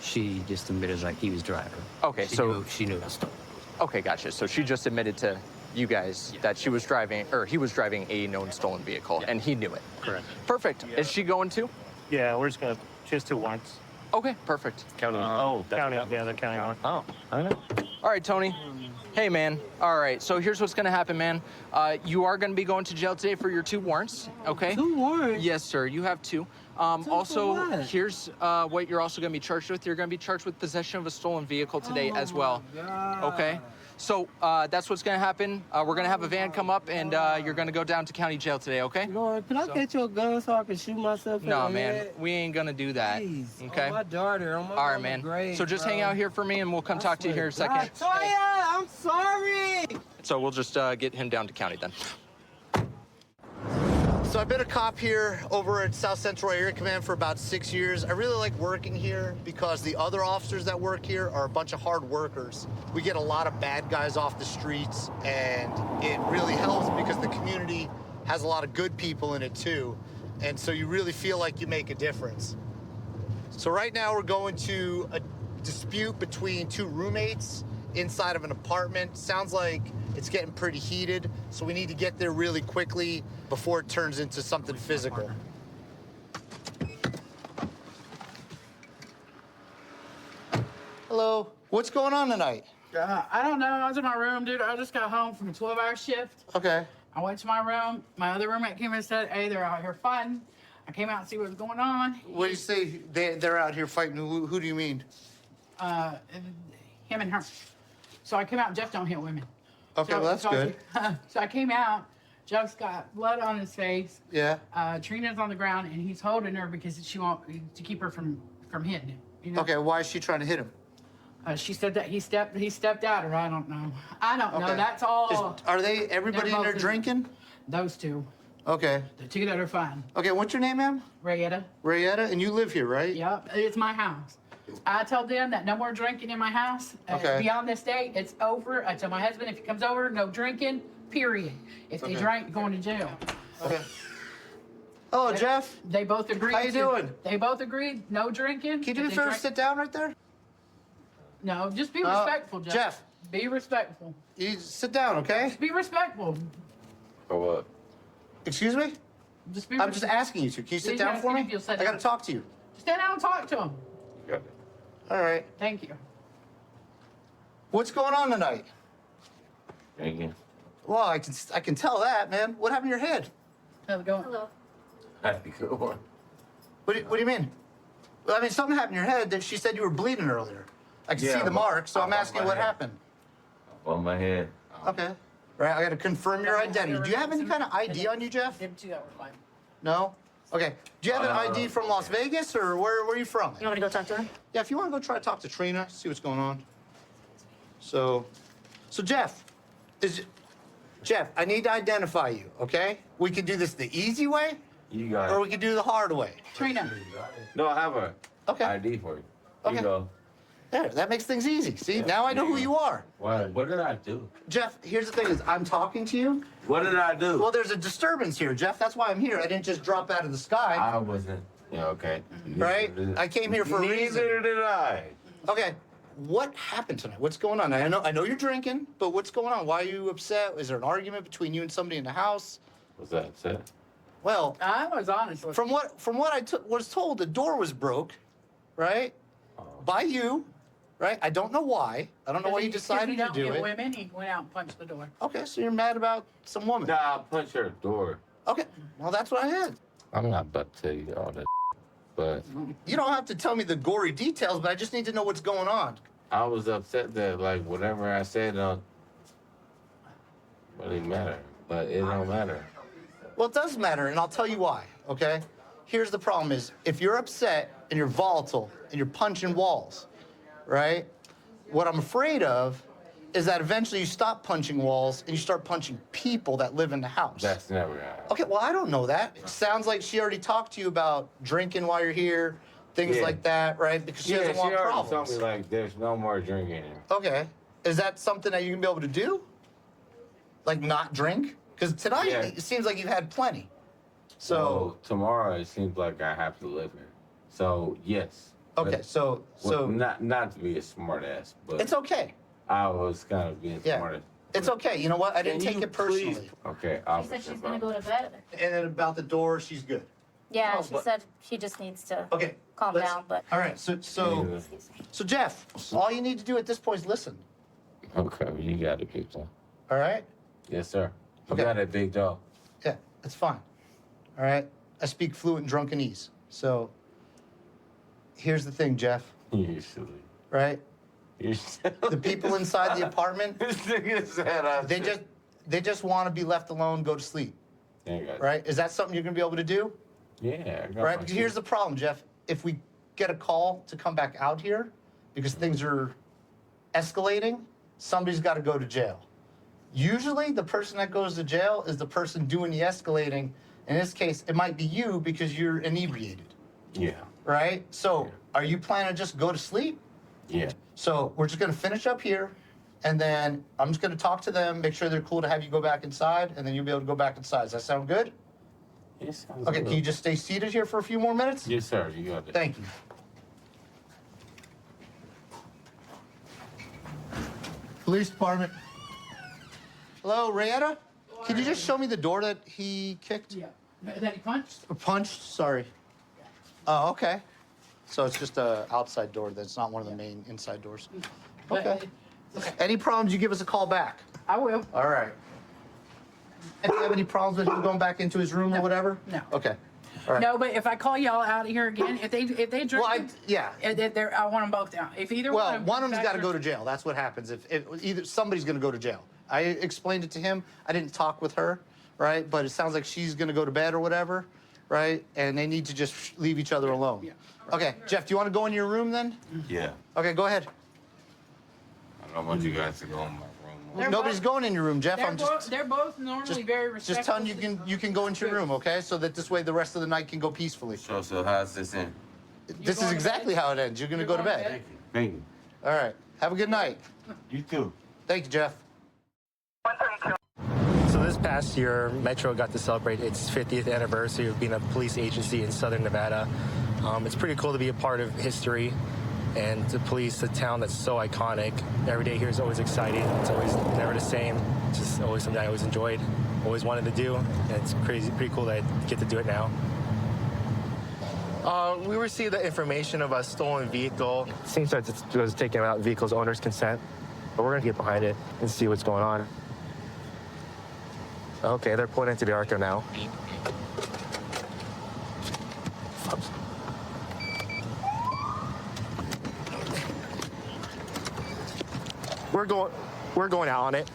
She just admitted like he was driving. Okay, She knew it was stolen. Okay, gotcha. So she just admitted to you guys that she was driving, or he was driving a known stolen vehicle, and he knew it. Correct. Perfect. Is she going to? Yeah, we're just gonna. She has 2 warrants. Okay, perfect. County. County. Yeah, they're county warrants. Oh, I know. All right, Tony. Hey, man. All right, so here's what's gonna happen, man. You are gonna be going to jail today for your 2 warrants, okay? 2 warrants? Yes, sir. You have 2. Also, here's what you're also gonna be charged with. You're gonna be charged with possession of a stolen vehicle today as well. Okay? So that's what's gonna happen. We're gonna have a van come up, and you're gonna go down to county jail today, okay? Lord, can I get you a gun so I can shoot myself in No, the man, head? we ain't gonna do that. Please. Okay. Oh, my daughter. Oh, my All right, mama man. great, So just hang bro. out here for me, and we'll come talk to you here in a second. Toya, I'm sorry. So we'll just get him down to county then. So I've been a cop here over at South Central Area Command for about 6 years. I really like working here because the other officers that work here are a bunch of hard workers. We get a lot of bad guys off the streets, and it really helps because the community has a lot of good people in it too. And so you really feel like you make a difference. So right now we're going to a dispute between 2 roommates inside of an apartment. Sounds like it's getting pretty heated, so we need to get there really quickly before it turns into something physical. Hello, what's going on tonight? I don't know. I was in my room, dude. I just got home from a 12-hour shift. Okay. I went to my room. My other roommate came in and said, hey, they're out here fighting. I came out and see what was going on. What do you say they're out here fighting? Who do you mean? Him and her. So I came out. Jeff don't hit women. Okay, well, that's good. So I came out. Jeff's got blood on his face. Yeah. Trina's on the ground, and he's holding her because she wants to keep her from hitting him. You know? Okay, why is she trying to hit him? She said that he stepped at her. I don't know. I don't know. Okay. That's all. Are everybody They're in there both drinking? Those 2. Okay. The 2 that are fine. Okay, what's your name, ma'am? Rayetta. Rayetta, and you live here, right? Yep, it's my house. I told them that no more drinking in my house. Okay. Beyond this date, it's over. I tell my husband if he comes over, no drinking, period. If they Okay. drink, going to jail. Okay. Hello, Jeff. They both agreed. How you doing? They both agreed, no drinking. Can you do me If a they favor, drink- sit down right there? No, just be respectful, Jeff. Jeff. Be respectful. You sit down, okay? Be respectful. For what? Excuse me? I'm just asking you to. Can you sit He's down for asking me? if you'll sit I gotta down. talk to you. Stand down and talk to him. All right. Thank you. What's going on tonight? Drinking. Well, I can tell that, man. What happened to your head? How's it going? Hello. Happy good one. What do you mean? Well, I mean, something happened to your head. That she said you were bleeding earlier. I can Yeah, see the mark, so I'm on asking my what head. happened. On my head. Okay. Right, I gotta confirm your identity. Do you have any kind of ID on you, Jeff? Them 2 that were fine. No? Okay. Do you have an ID from Las Vegas, or where are you from? You want me to go talk to her? Yeah, if you want to go try to talk to Trina, see what's going on. So Jeff, Jeff, I need to identify you, okay? We can do this the easy way, You got or it. we can do the hard way. Trina. No, I have a Okay. ID for you. Okay. You go. There, that makes things easy. See, now I know who you are. What did I do? Jeff, here's the thing is I'm talking to you. What did I do? Well, there's a disturbance here, Jeff. That's why I'm here. I didn't just drop out of the sky. I wasn't. Yeah, okay. Right? I came here for a reason. Neither did I. Okay. What happened tonight? What's going on? I know you're drinking, but what's going on? Why are you upset? Is there an argument between you and somebody in the house? Was that upset? Well, I was honest with from what I was told, the door was broke, right? By you, right? I don't know why. I don't know why you decided to do it. Women, he went out and punched the door. Okay, so you're mad about some woman. Nah, I punched her door. Okay, well that's what I had. I'm not about to tell you all that, but You don't have to tell me the gory details, but I just need to know what's going on. I was upset that like whatever I said don't really matter, but it don't matter. Well, it does matter, and I'll tell you why, okay? Here's the problem is, if you're upset and you're volatile and you're punching walls, right? What I'm afraid of is that eventually you stop punching walls and you start punching people that live in the house. That's never happened. Okay, well, I don't know that. It sounds like she already talked to you about drinking while you're here, things Yeah. like that, right? Because she doesn't want already problems. told me like there's no more drinking here. Okay. Is that something that you can be able to do? Like not drink? Because tonight Yeah. it seems like you've had plenty. So tomorrow it seems like I have to live here. So yes. Okay, But- so well, not to be a smart ass, but it's okay. I was kind of being Yeah. smart ass. It's okay. You know what? I didn't Can take you it personally. please- Okay, I'll She said she's gonna go to bed. And then about the door, she's good. Yeah, Oh, she but- said she just needs to Okay. calm let's- down, but All right. So Jeff, all you need to do at this point is listen. Okay, well, you got it, big dog. All right. Yes, sir. You Okay. got it, big dog. Yeah, it's fine. All right. I speak fluent drunkenese. So here's the thing, Jeff. You silly. Right? You The people inside the apartment, they just want to be left alone, go to sleep. Right? Is that something you're gonna be able to do? Yeah. I got Right? my Because here's shit. the problem, Jeff. If we get a call to come back out here because things are escalating, somebody's got to go to jail. Usually, the person that goes to jail is the person doing the escalating. In this case, it might be you because you're inebriated. Yeah. Right? So, are you planning to just go to sleep? Yeah. So, we're just going to finish up here, and then I'm just going to talk to them, make sure they're cool to have you go back inside, and then you'll be able to go back inside. Does that sound good? Yes. Okay, can you just stay seated here for a few more minutes? Yes, sir. You got it. Thank you. Police department. Hello, Rayetta? Can you just show me the door that he kicked? Yeah. That he punched? Or punched? Sorry. Oh, okay. So it's just a outside door. That's not one of the main inside doors. Okay. Any problems, you give us a call back. I will. All right. And do you have any problems with him going back into his room or whatever? No. Okay. All right. No, but if I call y'all out here again, if they drink, Well, I want them both down. If either Well, one one of them's got to back go to jail. That's what happens. If either somebody's going to go to jail. I explained it to him. I didn't talk with her, right? But it sounds like she's going to go to bed or whatever, right? And they need to just leave each other alone. Yeah. Okay, Jeff, do you want to go in your room then? Yeah. Okay, go ahead. I don't want you guys to go in my room. Nobody's going in your room, Jeff. I'm just they're both normally very respectful. just telling you can go into your room, okay? So that this way the rest of the night can go peacefully. So how's this end? This is exactly how it ends. You're going to go to bed. Thank you. All right. Have a good night. You too. Thank you, Jeff. So this past year, Metro got to celebrate its 50th anniversary of being a police agency in Southern Nevada. It's pretty cool to be a part of history and to police a town that's so iconic. Every day here is always exciting. It's always never the same. It's just always something I always enjoyed, always wanted to do. And it's pretty cool that I get to do it now. We received the information of a stolen vehicle. It seems like it was taken without the vehicle's owner's consent, but we're gonna get behind it and see what's going on. Okay, they're pulling into the ARCO now. We're going out on it.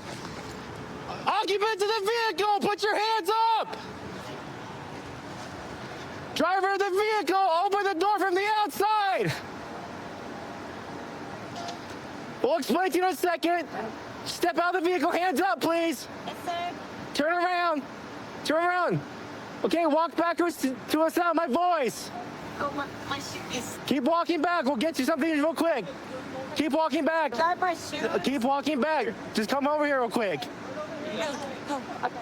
Occupants of the vehicle, put your hands up! Driver of the vehicle, open the door from the outside! We'll explain to you in a second. Step out of the vehicle, hands up, please. Yes, sir. Turn around. Turn around. Okay, walk backwards to a sound of my voice. Oh, my shoes. Keep walking back. We'll get you something real quick. Keep walking back. Grab my shoes. Keep walking back. Just come over here real quick.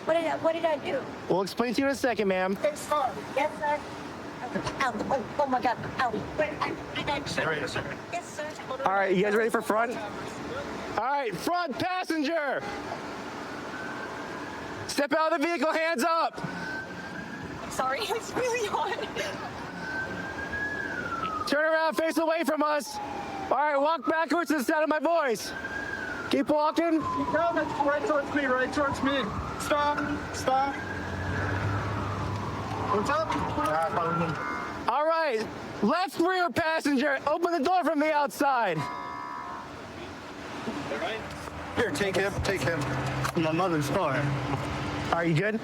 What did I do? We'll explain to you in a second, ma'am. Yes, sir. Yes, sir. Ow. Oh my God. Ow. Wait, I got Stay right here, sir. Yes, sir. All right, you guys ready for front? All right, front passenger. Step out of the vehicle, hands up. Sorry, it's really hard. Turn around, face away from us. All right, walk backwards to the sound of my voice. Keep walking. No, that's right towards me, right towards me. Stop. What's up? All right, left rear passenger, open the door from the outside. Here, take him. My mother's car. Are you good?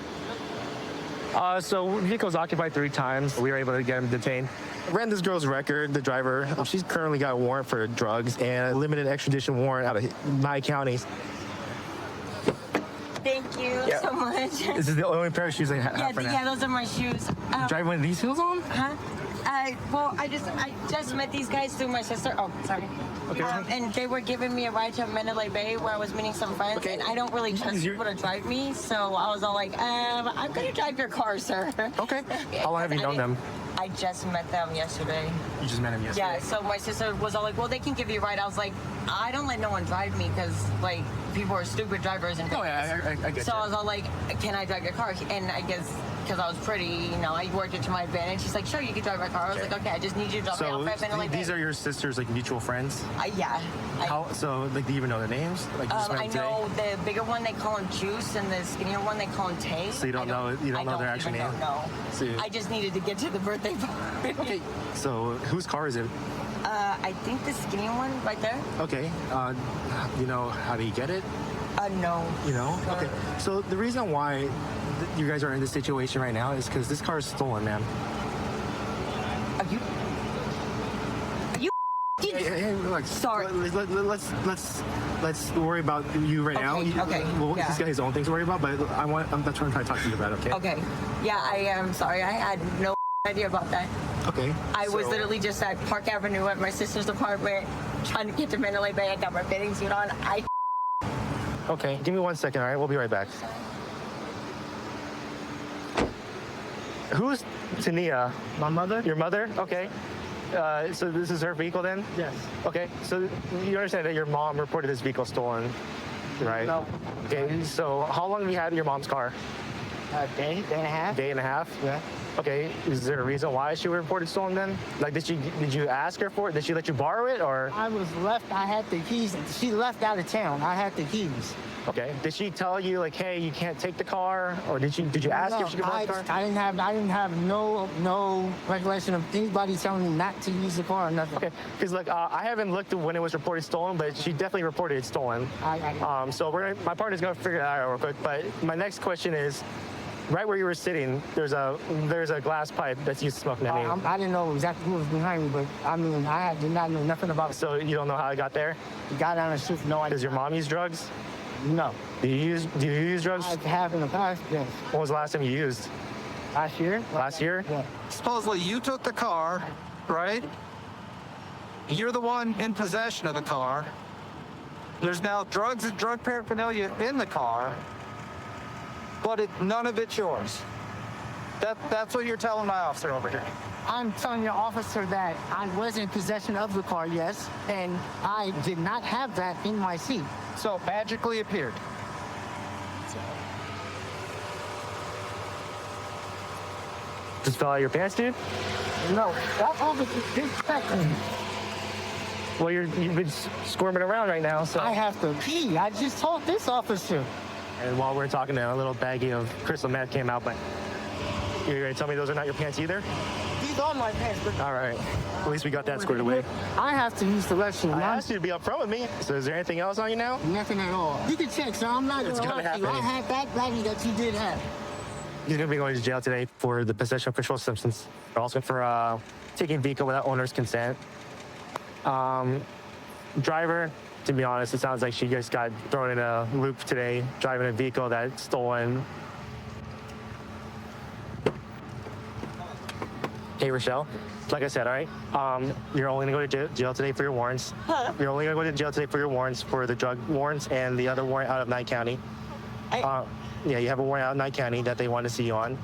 So vehicle's occupied 3 times. We were able to get him detained. Ran this girl's record, the driver. She's currently got a warrant for drugs and a limited extradition warrant out of Nye County. Thank you so much. This is the only pair of shoes I have for now. Yeah, those are my shoes. Drive one of these heels on? Huh? Well, I just met these guys through my sister. Oh, sorry. Okay. And they were giving me a ride to Mandalay Bay where I was meeting some friends. Okay. And I don't really trust people to drive me, so I was all like, I'm gonna drive your car, sir. Okay. How long have you known them? I just met them yesterday. You just met him yesterday? Yeah, so my sister was all like, well, they can give you a ride. I was like, I don't let no one drive me because, like, people are stupid drivers. And oh, yeah, I get So you. I was all like, can I drive your car? And I guess because I was pretty, I worked it to my advantage. She's like, sure, you can drive my car. I was like, okay, I just need you to drop me off at Mandalay Bay. These are your sister's, like, mutual friends? Yeah. So, like, do you even know their names? Like, you just met I them know the bigger one they call him Juice, and the skinnier one they call him Tay. So you don't know their actual name? No. So I just needed to get to the birthday party. Okay. So whose car is it? I think the skinnier one right there. Okay. You know how do you get it? No. You know? Okay. So the reason why you guys are in this situation right now is because this car is stolen, ma'am. Hey, relax. Sorry. Let's worry about you right now. Okay. Well, Yeah. he's got his own things to worry about, but I'm not trying to talk to you about it. Okay. Okay. Yeah, I am sorry. I had no idea about that. Okay. I was literally just at Park Avenue at my sister's apartment trying to get to Mandalay Bay. I got my bathing suit on. Okay. Give me 1 second. All right. We'll be right back. Who's Tania? My mother. Your mother? Okay. So this is her vehicle then? Yes. Okay. So you understand that your mom reported this vehicle stolen, right? No. Okay. So how long have you had your mom's car? A day and a half. Day and a half? Yeah. Okay. Is there a reason why she reported stolen then? Like, did you ask her for it? Did she let you borrow it or? I was left. I had the keys. She left out of town. I had the keys. Okay. Did she tell you like, hey, you can't take the car, or did you ask if she could borrow the car? I didn't have no recollection of anybody telling me not to use the car or nothing. Okay. Because look, I haven't looked at when it was reported stolen, but she definitely reported it stolen. So my partner's gonna figure that out real quick. But my next question is, right where you were sitting, there's a glass pipe that's used to smoke nicotine. I didn't know exactly who was behind me, but I mean, did not know nothing about it. So you don't know how it got there? It got down the street, no idea. Does your mom use drugs? No. Do you use drugs? I have in the past, yes. When was the last time you used? Last year. Last year? Yeah. Supposedly you took the car, right? You're the one in possession of the car. There's now drugs and drug paraphernalia in the car, but none of it's yours. That's what you're telling my officer over here. I'm telling your officer that I was in possession of the car, yes, and I did not have that in my seat. So magically appeared. Just fell out of your pants, dude? No, that officer did check me. Well, you've been squirming around right now, so. I have to pee. I just told this officer. And while we're talking, a little baggie of crystal meth came out, but you're gonna tell me those are not your pants either? These are my pants, but all right. At least we got that squared away. I have to use the restroom. I asked you to be upfront with me. So is there anything else on you now? Nothing at all. You can check, sir. I'm not It's gonna gonna lie to you. I happen. had that baggie that you did have. He's gonna be going to jail today for the possession of controlled substance. Also for taking vehicle without owner's consent. Driver, to be honest, it sounds like she just got thrown in a loop today, driving a vehicle that's stolen. Hey, Rochelle. Like I said, all right, you're only gonna go to jail today for your warrants. Huh? You're only gonna go to jail today for your warrants, for the drug warrants and the other warrant out of Nye County. Yeah, you have a warrant out of Nye County that they want to see you on.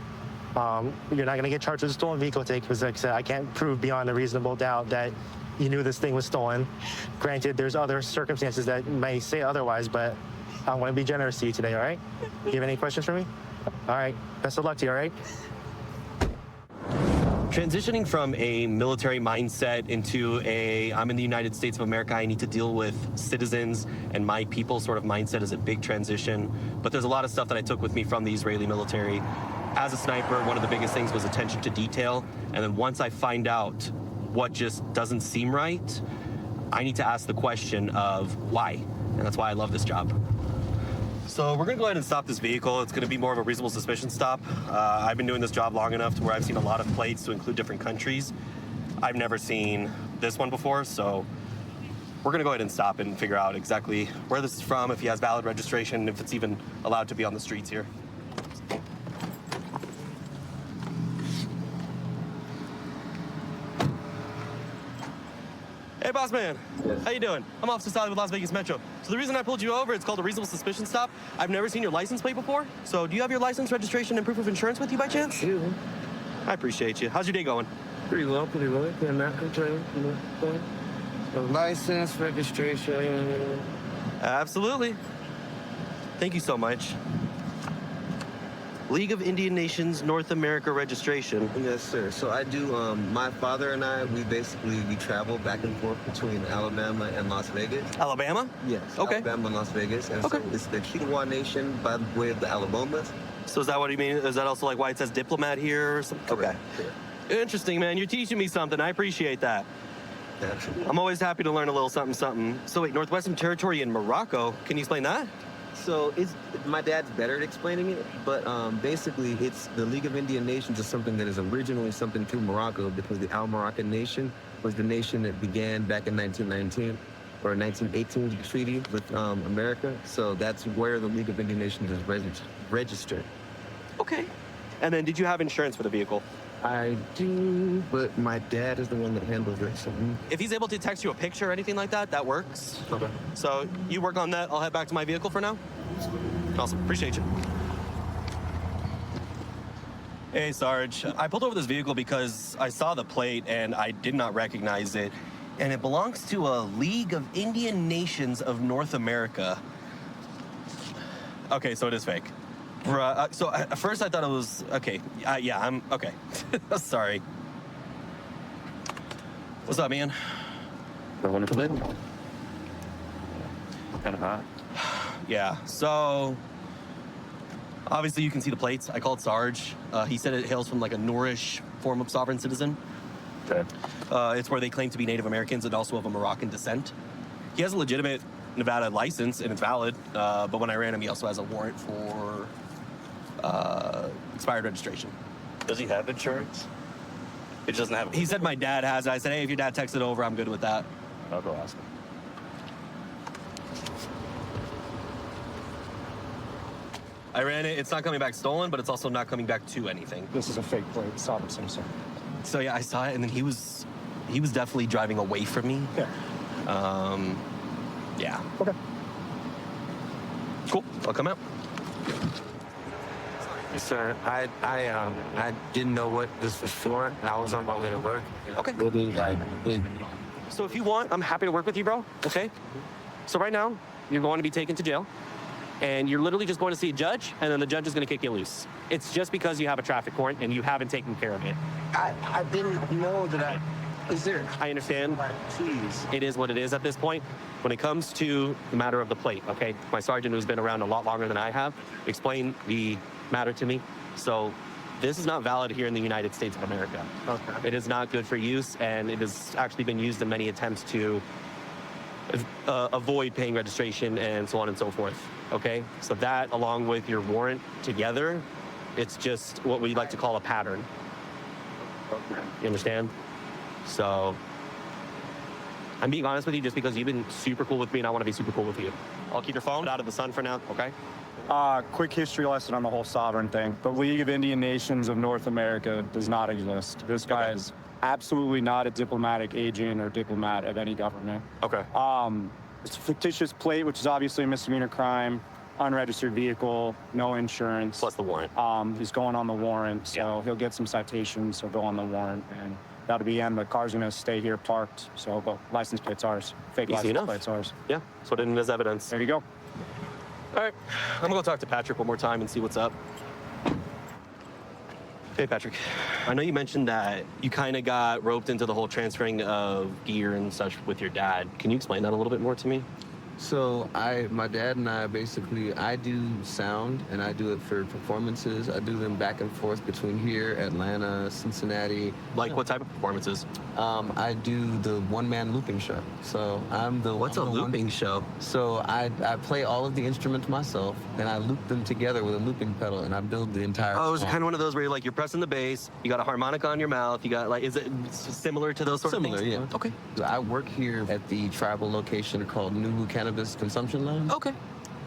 You're not gonna get charged with a stolen vehicle take because, like I said, I can't prove beyond a reasonable doubt that you knew this thing was stolen. Granted, there's other circumstances that may say otherwise, but I want to be generous to you today, all right? You have any questions for me? All right, best of luck to you, all right? Transitioning from a military mindset into a I'm in the United States of America, I need to deal with citizens and my people sort of mindset is a big transition. But there's a lot of stuff that I took with me from the Israeli military. As a sniper, one of the biggest things was attention to detail. And then once I find out what just doesn't seem right, I need to ask the question of why. And that's why I love this job. So we're gonna go ahead and stop this vehicle. It's gonna be more of a reasonable suspicion stop. I've been doing this job long enough to where I've seen a lot of plates to include different countries. I've never seen this one before, so we're gonna go ahead and stop and figure out exactly where this is from, if he has valid registration, if it's even allowed to be on the streets here. Hey, boss man. Yes. How you doing? I'm Officer Sally with Las Vegas Metro. So the reason I pulled you over, it's called a reasonable suspicion stop. I've never seen your license plate before. So do you have your license, registration, and proof of insurance with you by chance? Yeah. I appreciate you. How's your day going? Pretty well, pretty well. Can I control license, registration. Absolutely. Thank you so much. League of Indian Nations North America registration. Yes, sir. So I do, my father and I, we travel back and forth between Alabama and Las Vegas. Alabama? Yes. Okay. Alabama and Las Vegas. And okay. So it's the Kiowa Nation by way of the Alabamas. So is that what you mean? Is that also like why it says diplomat here or something? Correct. Okay. Sure. Interesting, man. You're teaching me something. I appreciate that. Absolutely. I'm always happy to learn a little something, something. So wait, Northwestern Territory in Morocco. Can you explain that? So my dad's better at explaining it, but basically it's the League of Indian Nations is something that is originally something to Morocco because the Al Moroccan Nation was the nation that began back in 1919 or 1918 the treaty with America. So that's where the League of Indian Nations is registered. Okay. And then did you have insurance for the vehicle? I do, but my dad is the one that handles it. So. If he's able to text you a picture or anything like that, that works. Okay. So you work on that. I'll head back to my vehicle for now. Awesome. Appreciate you. Hey, Sarge. I pulled over this vehicle because I saw the plate and I did not recognize it. And it belongs to a League of Indian Nations of North America. Okay, so it is fake. So at first I thought it was, okay, yeah, I'm, okay. Sorry. What's up, man? I want to come in. Kind of hot. Yeah, so obviously you can see the plates. I called Sarge. He said it hails from like a Noorish form of sovereign citizen. Okay. It's where they claim to be Native Americans and also of a Moroccan descent. He has a legitimate Nevada license and it's valid, but when I ran him, he also has a warrant for expired registration. Does he have insurance? It doesn't have. He said my dad has it. I said, hey, if your dad texts it over, I'm good with that. I'll go ask him. I ran it. It's not coming back stolen, but it's also not coming back to anything. This is a fake plate. Stop it, Simpson. So yeah, I saw it, and then he was definitely driving away from me. Yeah. Yeah. Okay. Cool. I'll come out. Sir, I didn't know what this was for. I was on my way to work. Okay. Really, So if you want, I'm happy to work with you, bro. Okay? So right now, you're going to be taken to jail. And you're literally just going to see a judge, and then the judge is going to kick you loose. It's just because you have a traffic warrant and you haven't taken care of it. I didn't know that is there. I understand. Please. It is what it is at this point. When it comes to the matter of the plate, okay? My sergeant, who's been around a lot longer than I have, explained the matter to me. So this is not valid here in the United States of America. Okay. It is not good for use, and it has actually been used in many attempts to avoid paying registration and so on and so forth. Okay, so that along with your warrant together, it's just what we like to call a pattern. Okay. You understand? So I'm being honest with you just because you've been super cool with me and I want to be super cool with you. I'll keep your phone out of the sun for now, okay? Quick history lesson on the whole sovereign thing. The League of Indian Nations of North America does not exist. This guy is absolutely not a diplomatic agent or diplomat of any government. Okay. It's a fictitious plate, which is obviously a misdemeanor crime, unregistered vehicle, no insurance. Plus the warrant. He's going on the warrant, so he'll get some citations, he'll go on the warrant, and that'll be end. The car's gonna stay here parked, so the license plate's ours. Fake Easy license enough. plate's ours. Yeah, so it in as evidence. There you go. All right, I'm gonna go talk to Patrick one more time and see what's up. Hey, Patrick. I know you mentioned that you kind of got roped into the whole transferring of gear and such with your dad. Can you explain that a little bit more to me? So my dad and I basically, I do sound and I do it for performances. I do them back and forth between here, Atlanta, Cincinnati. Like what type of performances? I do the one-man looping show. So I'm the What's a looping show? So I play all of the instruments myself and I loop them together with a looping pedal and I build the entire Oh, it's song. kind of one of those where you're like, you're pressing the bass, you got a harmonica on your mouth, you got like, is it similar to those sort of things? Similar, yeah. Okay. I work here at the tribal location called Nubu Cannabis Consumption Lounge. Okay.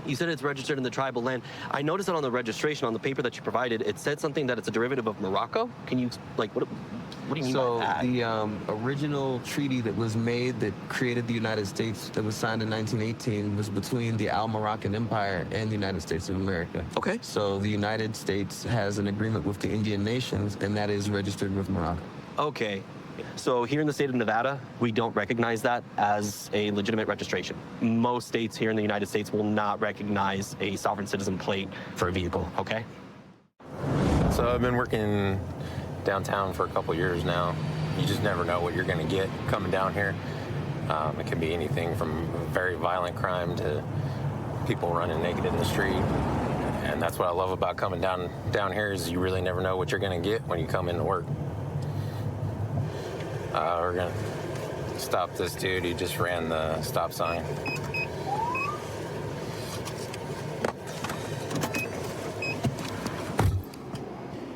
You said it's registered in the tribal land. I noticed that on the registration, on the paper that you provided, it said something that it's a derivative of Morocco. Can you, like, what do you mean by that? The original treaty that was made that created the United States that was signed in 1918 was between the Al Moroccan Empire and the United States of America. Okay. So the United States has an agreement with the Indian nations, and that is registered with Morocco. Okay. So here in the state of Nevada, we don't recognize that as a legitimate registration. Most states here in the United States will not recognize a sovereign citizen plate for a vehicle, okay? So I've been working downtown for a couple years now. You just never know what you're going to get coming down here. It can be anything from very violent crime to people running naked in the street. And that's what I love about coming down here is you really never know what you're going to get when you come into work. We're going to stop this dude. He just ran the stop sign.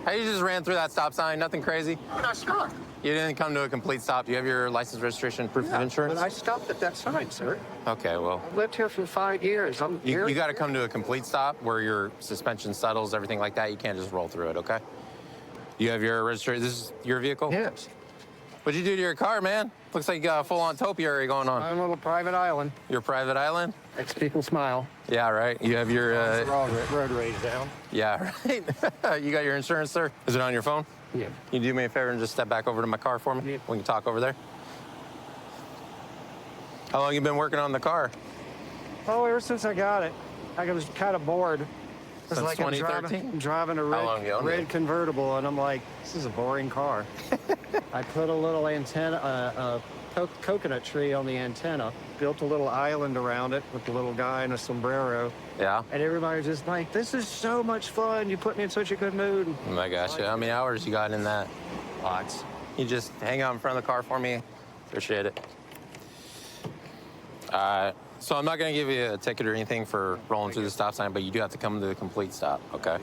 Hey, you just ran through that stop sign, nothing crazy? But I stopped. You didn't come to a complete stop. Do you have your license, registration, proof of insurance? But I stopped at that sign, sir. Okay, well. I've lived here for 5 years. You got to come to a complete stop where your suspension settles, everything like that. You can't just roll through it, okay? You have your registration. This is your vehicle? Yes. What'd you do to your car, man? Looks like you got a full-on topiary going on. I'm on a private island. Your private island? Makes people smile. Yeah, right. You have your... road rage down. Yeah, right. You got your insurance, sir? Is it on your phone? Yeah. Can you do me a favor and just step back over to my car for me? We can talk over there. How long you been working on the car? Oh, ever since I got it. I was kind of bored. It's Since like 2013? I'm driving a How long you owned red it? convertible, and I'm like, this is a boring car. I put a little antenna, a coconut tree on the antenna, built a little island around it with a little guy in a sombrero. Yeah. And everybody's just like, this is so much fun. You put me in such a good mood. Oh my gosh, how many hours you got in that? Lots. You just hang out in front of the car for me? Appreciate it. So I'm not gonna give you a ticket or anything for rolling through the stop sign, but you do have to come to the complete stop, okay?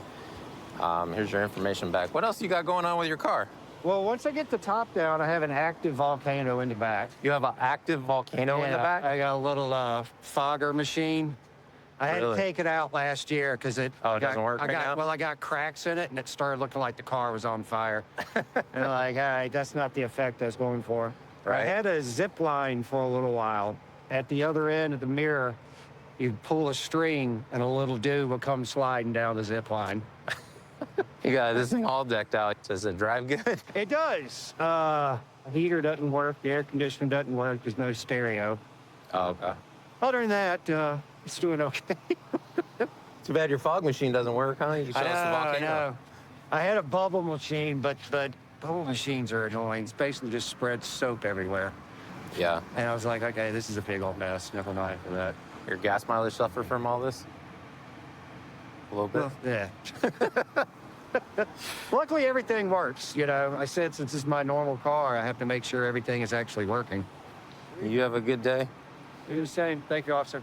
Here's your information back. What else you got going on with your car? Well, once I get the top down, I have an active volcano in the back. You have an active volcano in the back? I got a little fogger machine. I had to Really? take it out last year because it doesn't work right now? Well, I got cracks in it, and it started looking like the car was on fire. And like, all right, that's not the effect I was going for. Right. I had a zip line for a little while. At the other end of the mirror, you'd pull a string, and a little dude would come sliding down the zip line. You got this thing all decked out. Does it drive good? It does. The heater doesn't work. The air conditioner doesn't work. There's no stereo. Oh, okay. Other than that, it's doing okay. Too bad your fog machine doesn't work, huh? You show us the volcano. I know. I had a bubble machine, but bubble machines are annoying. It's basically just spreads soap everywhere. Yeah. And I was like, okay, this is a big old mess. Never mind for that. Your gas mileage suffer from all this? A little bit? Well, yeah. Luckily, everything works. You know, I said since it's my normal car, I have to make sure everything is actually working. You have a good day? You're the same. Thank you, officer.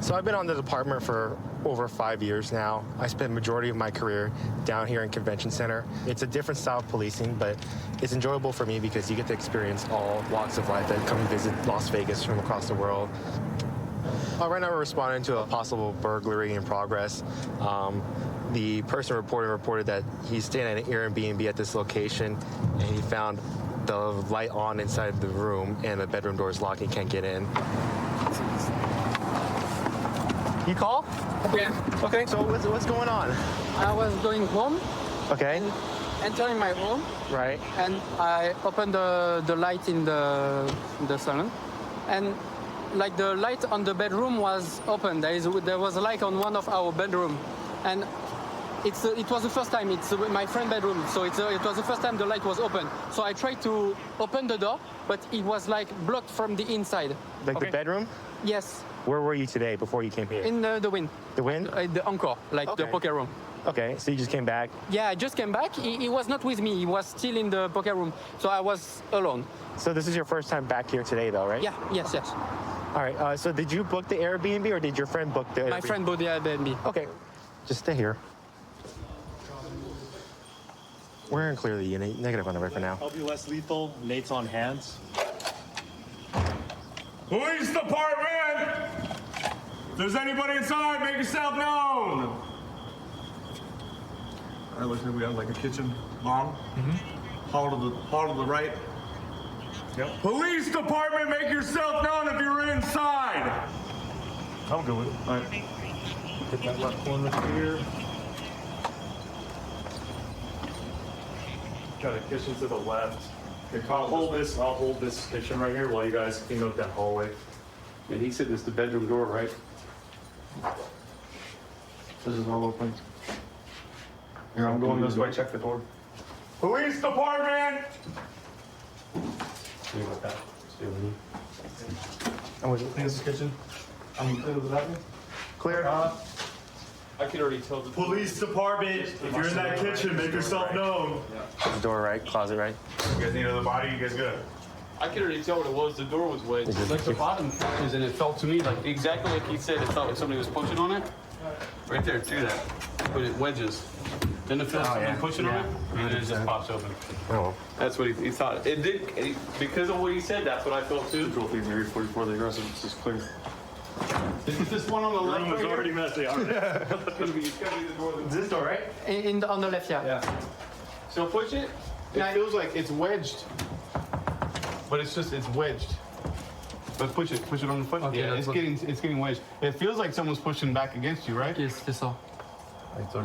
So I've been on the department for over 5 years now. I spent majority of my career down here in Convention Center. It's a different style of policing, but it's enjoyable for me because you get to experience all walks of life that come visit Las Vegas from across the world. Right now we're responding to a possible burglary in progress. The person reported that he's staying at an Airbnb at this location, and he found the light on inside the room, and the bedroom door is locked. He can't get in. You call? Yeah. Okay, so what's going on? I was going home. Okay. Entering my room. Right. And I opened the light in the salon, and like the light on the bedroom was open. There was a light on one of our bedroom, and it was the first time. It's my friend's bedroom, so it was the first time the light was open. So I tried to open the door, but it was like blocked from the inside. Like the bedroom? Yes. Where were you today before you came here? In the wind. The wind? The encore, like the poker room. Okay, so you just came back? Yeah, I just came back. He was not with me. He was still in the poker room, so I was alone. So this is your first time back here today, though, right? Yeah. Yes. All right. So did you book the Airbnb, or did your friend book the Airbnb? My friend booked the Airbnb. Okay. Just stay here. We're in clear the unit. Negative on the right for now. I'll be less lethal. Nate's on hands. Police department! If there's anybody inside, make yourself known. All right, looks like we have like a kitchen long. Hall to the right. Yep. Police department, make yourself known if you're inside. I'm good with it. All right. Hit that left corner here. Got a kitchen to the left. I'll hold this kitchen right here while you guys clean up that hallway. And he said it's the bedroom door, right? This is all open. Here, I'm going this way. Check the door. Police department! Stay with that. Stay with me. I'm with you. Clean this kitchen. I'm clear with the bathroom. Clear. I can already tell the Police department, if you're in that kitchen, make yourself known. The door right, closet right. You guys need another body? You guys good? I can already tell what it was. The door was wedged. Like the bottom catches, and it felt to me like exactly like he said. It felt like somebody was pushing on it. Right there, do that. But it wedges. Then it feels like somebody pushing on it, and then it just pops open. Oh. That's what he thought. It did because of what he said. That's what I felt too. Control things area 44. The aggressive. This is clear. Is this one on the left? The room is already messy. All right. This door, right? On the left, yeah. So push it. It feels like it's wedged, but it's wedged. But push it on the foot. Okay, Yeah, it's getting wedged. It feels like someone's pushing back against you, right? Yes, c'est ça. So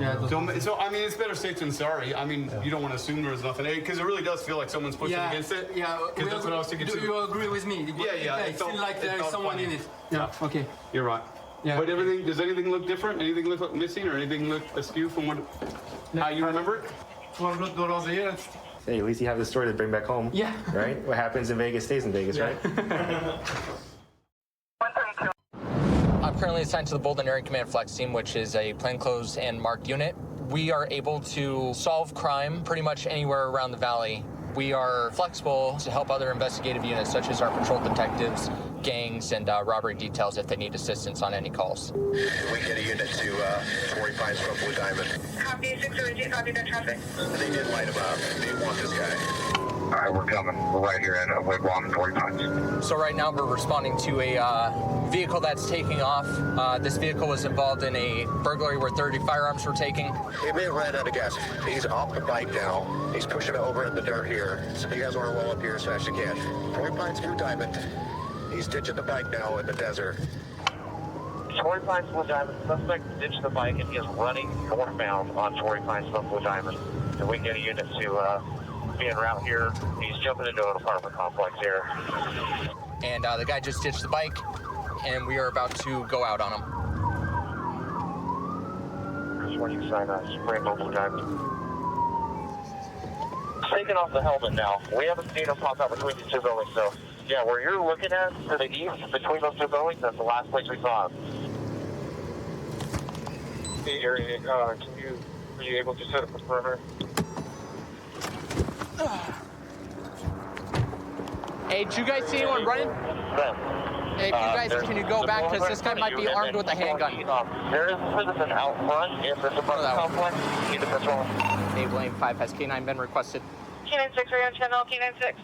I mean, it's better safe than sorry. I mean, you don't want to assume there's nothing because it really does feel like someone's pushing against it. Yeah, because that's what I was thinking too. Do you agree with me? Yeah. It feels like there is someone in it. Yeah. Okay. You're right. Yeah. But does anything look different? Anything look missing, or anything look askew from how you remember it? Hey, at least you have the story to bring back home. Yeah. Right? What happens in Vegas stays in Vegas, right? I'm currently assigned to the Bolden Area Command Flex Team, which is a plainclothes and marked unit. We are able to solve crime pretty much anywhere around the valley. We are flexible to help other investigative units, such as our patrol detectives, gangs, and robbery details if they need assistance on any calls. We get a unit to Torrey Pines from Blue Diamond. Copy, 602, copy that traffic. They did light him up. They want this guy. All right, we're coming. We're right here at Wigwam and Torrey Pines. So right now we're responding to a vehicle that's taking off. This vehicle was involved in a burglary where 30 firearms were taken. He may have ran out of gas. He's off the bike now. He's pushing it over in the dirt here. So you guys want to roll up here as fast as you can. Torrey Pines, Blue Diamond. He's ditching the bike now in the desert. Torrey Pines, Blue Diamond. Suspect ditched the bike and he is running northbound on Torrey Pines, Blue Diamond. And we get a unit to be en route here. He's jumping into an apartment complex here. And the guy just ditched the bike, and we are about to go out on him. Here's where you sign Springville, Blue Diamond. Taking off the helmet now. We haven't seen him pop out between the two buildings, so yeah, where you're looking at to the east between those two buildings, that's the last place we saw him. Hey, are you able to set up a perimeter? Hey, did you guys see anyone running? Hey, can you go back, because this guy might be armed with a handgun. There is a citizen out front. If there's a apartment complex, you need to patrol. Naval Aim 5 has K9 been requested. K9 6, are you on channel K9 6?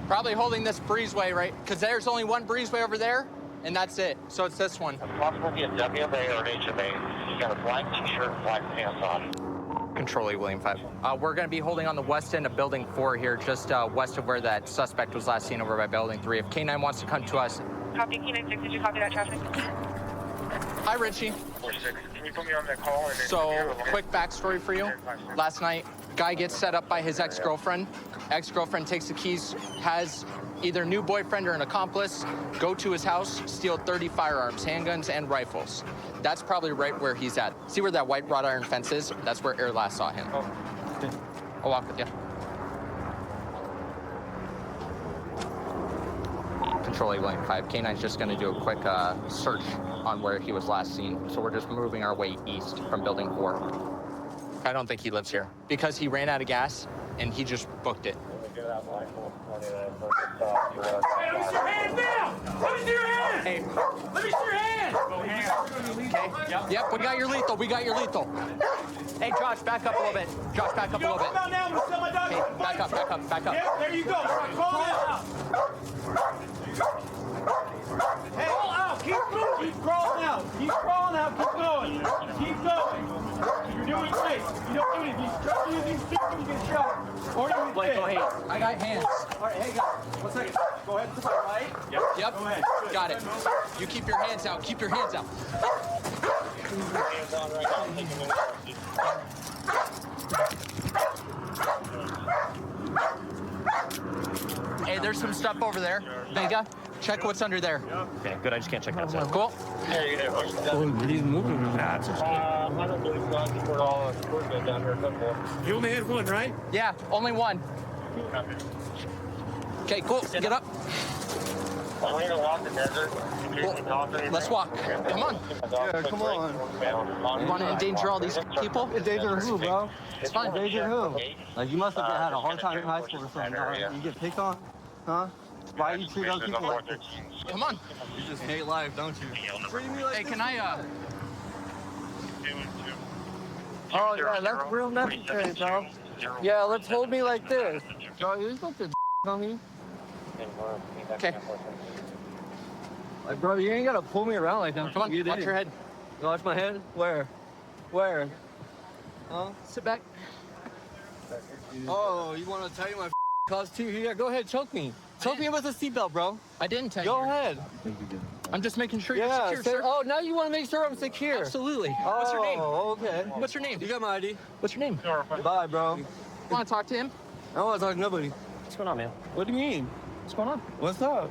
Probably holding this breezeway, right? Because there's only one breezeway over there, and that's it. So it's this one. It's possible to be a WMA or an HMA. You got a black t-shirt and black pants on. Control A, William 5. We're going to be holding on the west end of Building 4 here, just west of where that suspect was last seen over by Building 3. If K9 wants to come to us. Copy, K96, did you copy that traffic? Hi, Richie. 46, can you put me on that call? And then So, quick backstory for you. Last night, guy gets set up by his ex-girlfriend. Ex-girlfriend takes the keys, has either new boyfriend or an accomplice go to his house, steal 30 firearms, handguns, and rifles. That's probably right where he's at. See where that white wrought iron fence is? That's where Air last saw him. I'll walk with you. Control A, William 5. K9's just going to do a quick search on where he was last seen. So we're just moving our way east from Building 4. I don't think he lives here because he ran out of gas and he just booked it. Hey, let me see your hands down! Let me see your hands! Hey. Let me see your hands! Okay. Yep, we got your lethal. We got your lethal. Hey, Josh, back up a little bit. Josh, back up a little bit. Come out now. I'm gonna sell my dog. Hey, back up, back up, back up. Yep, there you go. Crawl out. Hey, crawl out. Keep moving. Keep crawling out. Keep crawling out. Keep going. Keep going. You're doing great. You don't do anything. You try to use these feet when you get shot. Or you get Blake, go hit. ahead. I got hands. All right, hey, guys. 1 second. Go ahead to the right. Yep. Go ahead. Good. Got it. You keep your hands out. Keep your hands out. Hey, there's some stuff over there. Vega, check what's under there. Okay, good. I just can't check that stuff. Cool. He's moving. I don't believe so. I think we're all down here. You only had one, right? Yeah, only one. Okay, cool. Get up. We're gonna walk the desert. Let's walk. Come on. Yeah, come on. You want to endanger all these people? Endanger who, bro? It's fine. Endanger who? Like, you must have had a hard time in high school or something. Huh? You get picked on? Huh? Why do you treat other people like this? Come on. You just hate life, don't you? Treating me like Hey, this? can I, Oh, yeah, that's real necessary, bro. Yeah, let's hold me like this. Bro, you supposed to on me? Okay. Like, bro, you ain't gotta pull me around like that. Come on, You watch did. your head. Watch my head? Where? Where? Huh? Sit back. Oh, you want to tell you my cause too? Here, go ahead, choke me. Choke me with a seatbelt, bro. I didn't tell you. Go ahead. I'm just making sure you're Yeah, secure, say- sir. oh, now you want to make sure I'm secure. Absolutely. What's your name? Oh, okay. What's your name? You got my ID. What's your name? Bye, bro. You want to talk to him? I don't want to talk to nobody. What's going on, man? What do you mean? What's going on? What's up?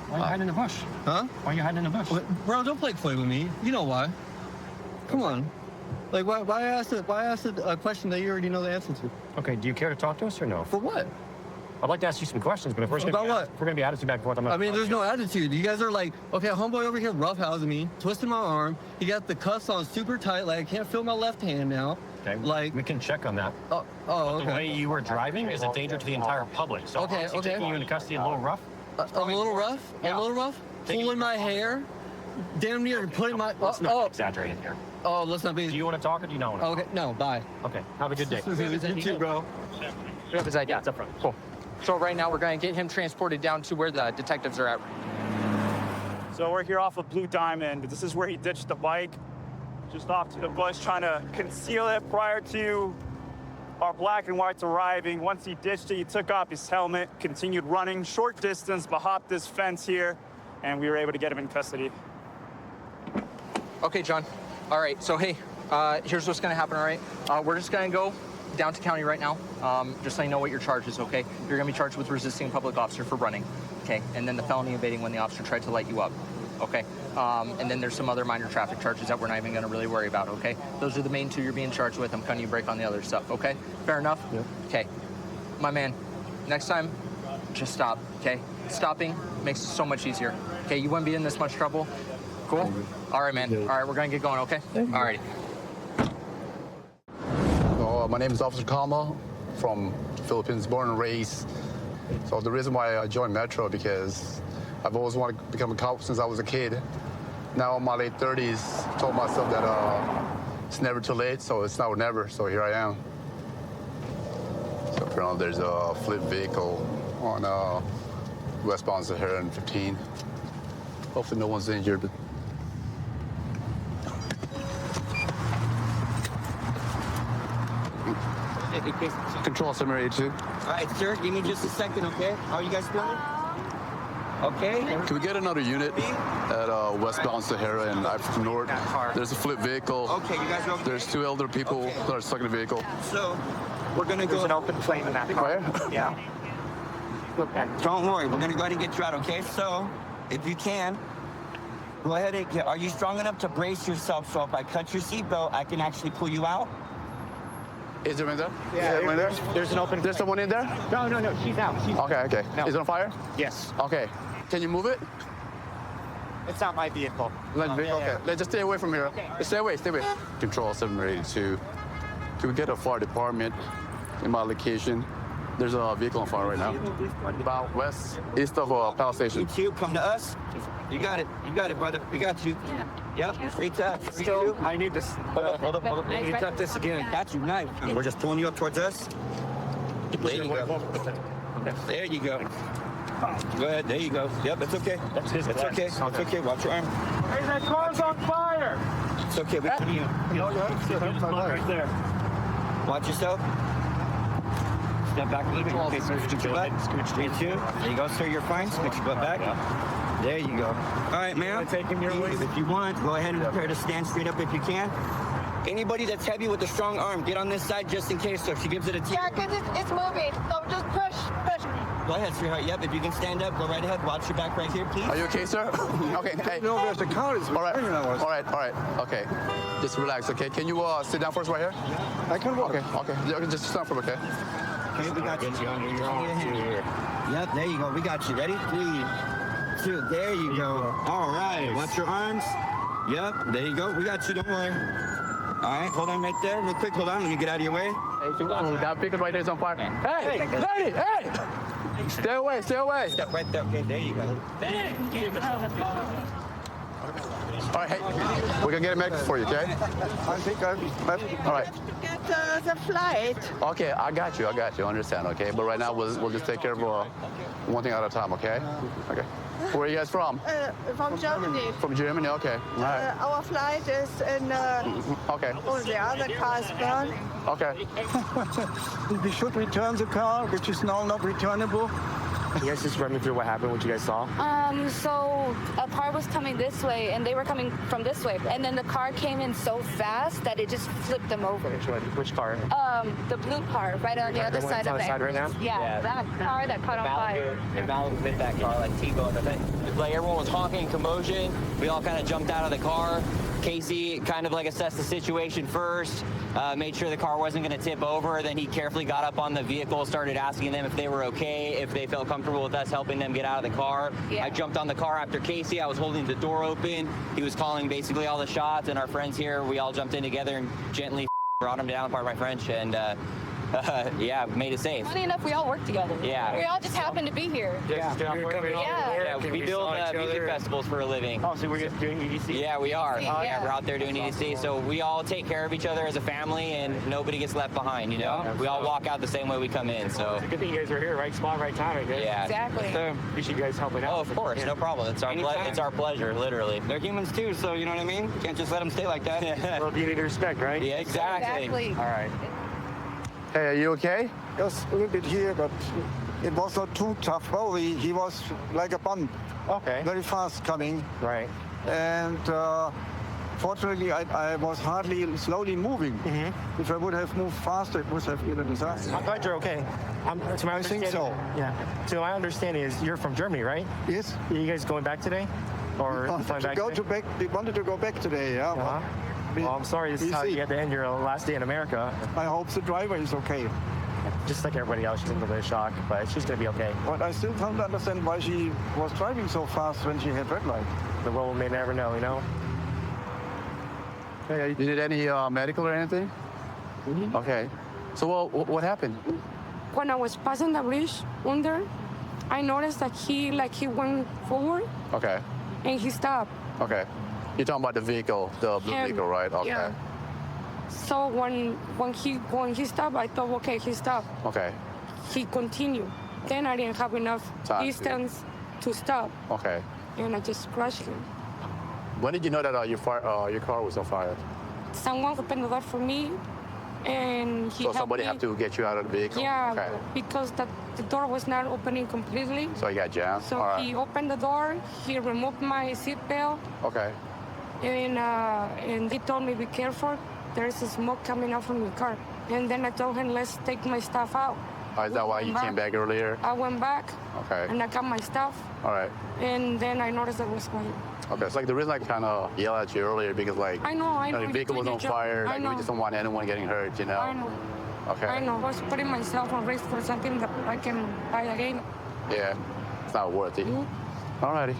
Why are you hiding in the bush? Huh? Why are you hiding in the bush? Bro, don't play coy with me. You know why. Come on. Like, why ask a question that you already know the answer to? Okay, do you care to talk to us or no? For what? I'd like to ask you some questions, but if we're just About gonna what? if we're gonna be attitude back and forth, I'm not. I mean, there's no attitude. You guys are like, okay, homeboy over here roughhousing me, twisting my arm. He got the cuffs on super tight, like I can't feel my left hand now. Okay, like we can check on that. Oh, The way okay. you were driving is a danger to the entire public. So Okay, obviously okay. taking you into custody a little rough. A little rough. Yeah. A little rough. Pulling my hair. Damn near putting my. Let's not exaggerate here. Oh, let's not be. Do you want to talk or do you not want to? Okay, no, bye. Okay, have a good day. You too, bro. We have his ID. Yeah, it's up front. Cool. So right now we're going to get him transported down to where the detectives are at. So we're here off of Blue Diamond. This is where he ditched the bike, just off to the bush, trying to conceal it prior to our black and whites arriving. Once he ditched it, he took off his helmet, continued running short distance, but hopped this fence here, and we were able to get him in custody. Okay, John. All right, so hey, here's what's going to happen, all right? We're just going to go down to county right now, just so you know what your charge is, okay? You're going to be charged with resisting a public officer for running, okay? And then the felony evading when the officer tried to light you up, okay? And then there's some other minor traffic charges that we're not even going to really worry about, okay? Those are the main two you're being charged with. I'm cutting you a break on the other stuff, okay? Fair enough? Yep. Okay. My man, next time, just stop, okay? Stopping makes it so much easier, okay? You wouldn't be in this much trouble. Cool? All right, man. All right, we're going to get going, okay? All right. My name is Officer Kama from Philippines, born and raised. So the reason why I joined Metro because I've always wanted to become a cop since I was a kid. Now in my late 30s, told myself that it's never too late, so it's now or never, so here I am. So apparently there's a flipped vehicle on westbound Sahara and 15. Hopefully no one's injured. Control 782. All right, sir, give me just a second, okay? How are you guys feeling? Okay. Can we get another unit at westbound Sahara and I-50 North? There's a flipped vehicle. Okay, you guys are okay? There's 2 elder people that are stuck in the vehicle. So, we're gonna go. There's an open flame in that car. Yeah. Don't worry, we're gonna go ahead and get you out, okay? So, if you can, go ahead and are you strong enough to brace yourself so if I cut your seatbelt, I can actually pull you out? Is there one there? Yeah, Is there one there? There's an open. There's someone in there? No, she's out. Okay. No. Is it on fire? Yes. Okay. Can you move it? It's not my vehicle. Okay. Let's just stay away from here. Stay away. Control 782. Can we get a fire department in my location? There's a vehicle on fire right now. About west, east of Palace Station. You come to us. You got it, brother. We got you. Yep. Reach up. Still, I need this. Hold up. You got this again. Got you, knife. We're just pulling you up towards us. There you go. There you go. Go ahead. There you go. Yep, it's okay. That's his. It's okay. It's okay. Watch your arm. Hey, that car's on fire. It's okay. We can you. Right there. Watch yourself. Step back a little bit. Okay, scooch your butt. Scooch you. There you go, sir. You're fine. Scooch your butt back. There you go. All right, ma'am. Taking your way. If you want, go ahead and prepare to stand straight up if you can. Anybody that's heavy with a strong arm, get on this side just in case. So if she gives it a tear. Yeah, because it's moving. So just push. Go ahead, sweetheart. Yep, if you can stand up, go right ahead. Watch your back right here, please. Are you okay, sir? Okay. Hey. No, there's the car is All right. Okay. Just relax, okay? Can you sit down first right here? I can walk. Okay. Just stand for okay? Okay, we got you. Yep, there you go. We got you. Ready? 3, 2. There you go. All right. Watch your arms. Yep, there you go. We got you. Don't worry. All right, hold on right there. Real quick, hold on. Let me get out of your way. Hey, that vehicle right there is on fire. Hey, lady, hey! Stay away. Step right there. Okay, there you go. All right, hey, we're gonna get a medic for you, okay? I think All right. Get the flight. Okay, I got you. I understand, okay? But right now, we'll just take care of one thing at a time, okay? Okay. Where are you guys from? From Germany. From Germany, okay. All right. Our flight is in. Okay. Oh, the other car is burned. Okay. we should return the car, which is now not returnable. You guys just run me through what happened, what you guys saw? So a car was coming this way, and they were coming from this way, and then the car came in so fast that it just flipped them over. Which car? The blue car, right on the other side of the side right now? Yeah, that car that caught on fire. And Malibu hit that car like T-bone. Like everyone was honking, commotion. We all kind of jumped out of the car. Casey kind of like assessed the situation first, made sure the car wasn't going to tip over. Then he carefully got up on the vehicle, started asking them if they were okay, if they felt comfortable with us helping them get out of the car. Yeah. I jumped on the car after Casey. I was holding the door open. He was calling basically all the shots, and our friends here, we all jumped in together and gently brought him down, pardon my French, and yeah, made it safe. Funny enough, we all work together. Yeah. We all just happened to be here. Yeah, we build music festivals for a living. Oh, so we're just doing EDC? Yeah, we are. Yeah. We're out there doing EDC. So we all take care of each other as a family, and nobody gets left behind, you know? We all walk out the same way we come in, so. It's a good thing you guys are here, right spot, right time, I guess. Yeah. Exactly. Appreciate you guys helping out. Oh, of course, no problem. It's our pleasure, literally. They're humans too, so you know what I mean? Can't just let them stay like that. Well, you need to respect, right? Yeah, exactly. All right. Hey, are you okay? Yes, a little bit here, but it was not too tough. Well, he was like a bomb. Okay. Very fast coming. Right. And fortunately, I was slowly moving. Mm-hmm. If I would have moved faster, it would have been a disaster. I'm glad you're okay. To my I think so. Yeah. To my understanding is you're from Germany, right? Yes. Are you guys going back today? Or flying back today? We wanted to go back today, yeah. Uh-huh. Well, I'm sorry this is how you had to end your last day in America. I hope the driver is okay. Just like everybody else, she's in a little bit of shock, but she's going to be okay. But I still don't understand why she was driving so fast when she had red light. The world may never know, you know? Hey, you did any medical or anything? Mm-hmm. Okay. So what happened? When I was passing the bridge under, I noticed that he went forward Okay. and he stopped. Okay. You're talking about the vehicle, the blue vehicle, right? Okay. Yeah. So when he stopped, I thought, okay, he stopped. Okay. He continued. Then I didn't have enough Time. distance to stop. Okay. and I just crushed him. When did you know that your car was on fire? Someone opened the door for me, and he So helped somebody me. have to get you out of the vehicle? Yeah, Okay. because the door was not opening completely. So you got jammed? So All right. he opened the door, he removed my seatbelt, Okay. and he told me, be careful, there's a smoke coming out from your car. And then I told him, let's take my stuff out. Is that why you came back earlier? I went back, Okay. and I got my stuff, All right. and then I noticed it was fire. Okay. It's like the reason I kind of yelled at you earlier because like I know, you know, you're the vehicle was doing on your job. fire. I Like we know. just don't want anyone getting hurt, you know? I know. Okay. I know. I was putting myself on risk for something that I can buy again. Yeah. It's not worth it. Alrighty.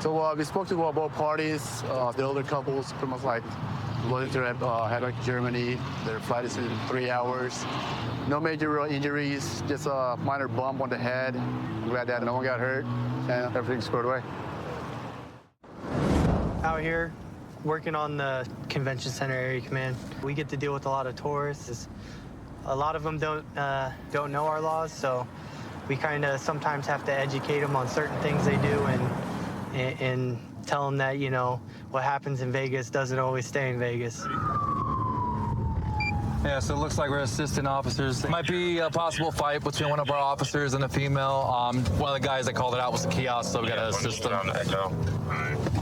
So we spoke to both parties. The older couples pretty much like willing to head back to Germany. Their flight is in 3 hours. No major real injuries, just a minor bump on the head. I'm glad that no one got hurt and everything's squared away. Out here, working on the convention center area command, we get to deal with a lot of tourists. A lot of them don't know our laws, so we kind of sometimes have to educate them on certain things they do and tell them that, you know, what happens in Vegas doesn't always stay in Vegas. Yeah, so it looks like we're assistant officers. Might be a possible fight between one of our officers and a female. One of the guys that called it out was the kiosk, so we gotta assist them.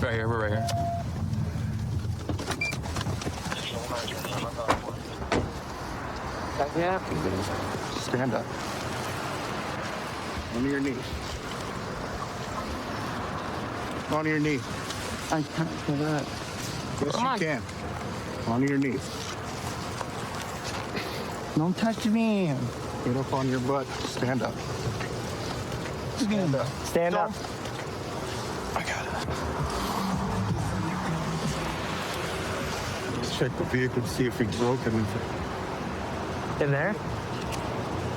Right here, we're right here. Yeah. Stand up. On your knees. On your knees. I can't do that. Yes, Come on. you can. On your knees. Don't touch me. Get up on your butt. Stand up. Stand up. Stand up. I got it. Let's check the vehicle to see if it's broken. In there?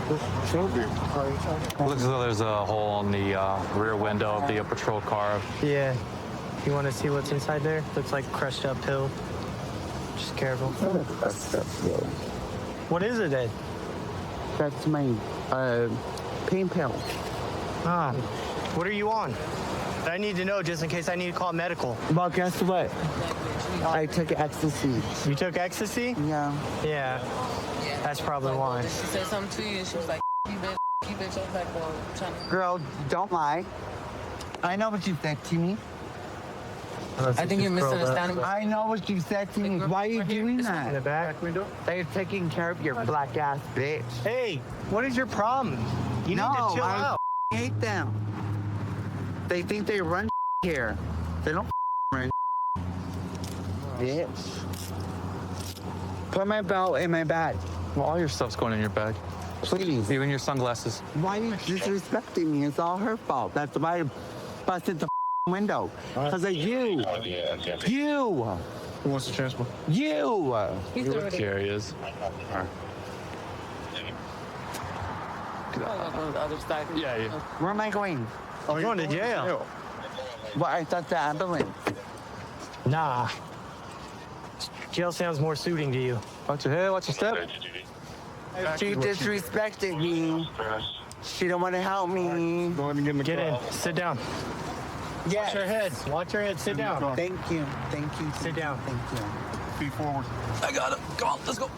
Looks as though there's a hole on the rear window of the patrol car. Yeah. You want to see what's inside there? Looks like crushed up hill. Just careful. What is it, Ed? That's my pain pill. Ah, what are you on? I need to know just in case I need to call medical. Well, guess what? I took ecstasy. You took ecstasy? Yeah. Yeah. That's probably why. She said something to you, and she was like, you bitch. I was like, well, trying to... Girl, don't lie. I know what you said to me. I think you're misunderstanding. I know what you said to me. Why are you doing that? In the back window? They're taking care of your black ass bitch. Hey, what is your problem? You need to chill out. I hate them. They think they run here. They don't run bitch. Put my belt in my bag. Well, all your stuff's going in your bag. Please. Even your sunglasses. Why are you disrespecting me? It's all her fault. That's why I busted the window. Because of you. You. Who wants to transport? You. Here he is. Yeah. Where am I going? I'm going to jail. Well, I thought the ambulance. Nah. Jail sounds more suiting to you. Watch your head, watch your step. She disrespected me. She don't want to help me. Get in. Sit down. Yes. Watch your head. Watch your head. Sit down. Thank you. Thank you. Sit down. Thank you. Feet forward. I got it. Come on, let's go.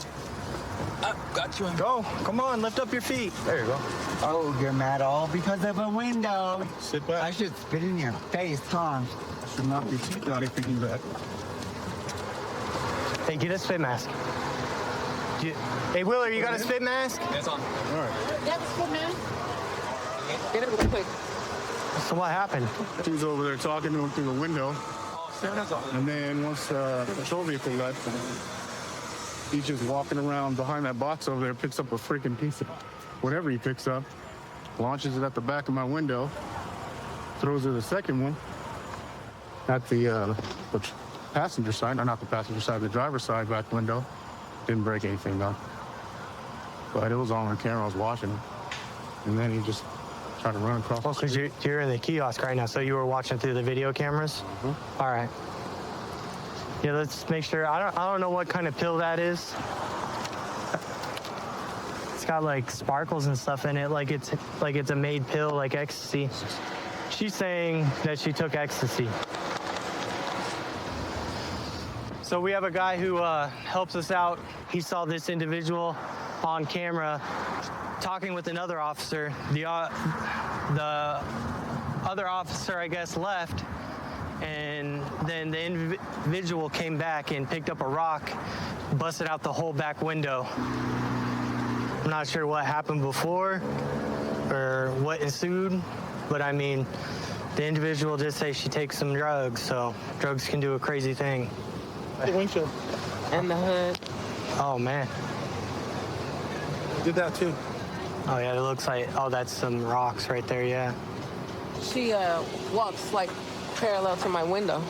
I got you. Go. Come on. Lift up your feet. There you go. Oh, you're mad all because of a window. Sit back. I should spit in your face, huh? Should not be naughty thinking that. Hey, get a spit mask. Hey, Willer, you got a spit mask? It's on. All right. That's good, man. Get it real quick. So what happened? He was over there talking to him through the window. And then once the patrol vehicle left, he's just walking around behind that box over there, picks up a freaking piece of whatever he picks up, launches it at the back of my window, throws it the second one at the passenger side, or not the passenger side, the driver's side back window. Didn't break anything though. But it was all on camera, I was watching it. And then he just tried to run across. Oh, because you're in the kiosk right now, so you were watching through the video cameras? Mm-hmm. All right. Yeah, let's make sure. I don't know what kind of pill that is. It's got like sparkles and stuff in it, like it's a made pill, like ecstasy. She's saying that she took ecstasy. So we have a guy who helps us out. He saw this individual on camera talking with another officer. The other officer, I guess, left, and then the individual came back and picked up a rock, busted out the whole back window. I'm not sure what happened before or what ensued, but I mean, the individual did say she takes some drugs, so drugs can do a crazy thing. The windshield. And the hood. Oh, man. Did that too. Oh, yeah, it looks like, oh, that's some rocks right there, yeah. She walks like parallel to my window.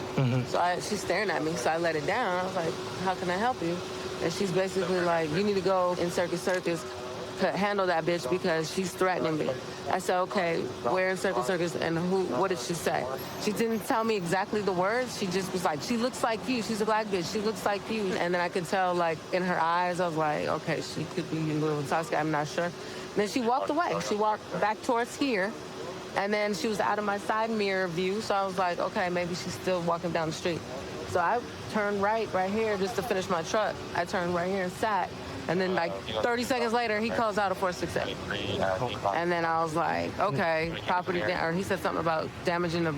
So she's staring at me, so I let it down. I was like, how can I help you? And she's basically like, you need to go in Circus to handle that bitch because she's threatening me. I said, okay, where in Circus and who, what did she say? She didn't tell me exactly the words. She just was like, she looks like you. She's a black bitch. She looks like you. And then I could tell, like, in her eyes, I was like, okay, she could be a little intoxicated. I'm not sure. And then she walked away. She walked back towards here. And then she was out of my side mirror view. So I was like, okay, maybe she's still walking down the street. So I turned right here just to finish my truck. I turned right here and sat. And then like 30 seconds later, he calls out a 468. And then I was like, okay, property damage. Or he said something about damaging a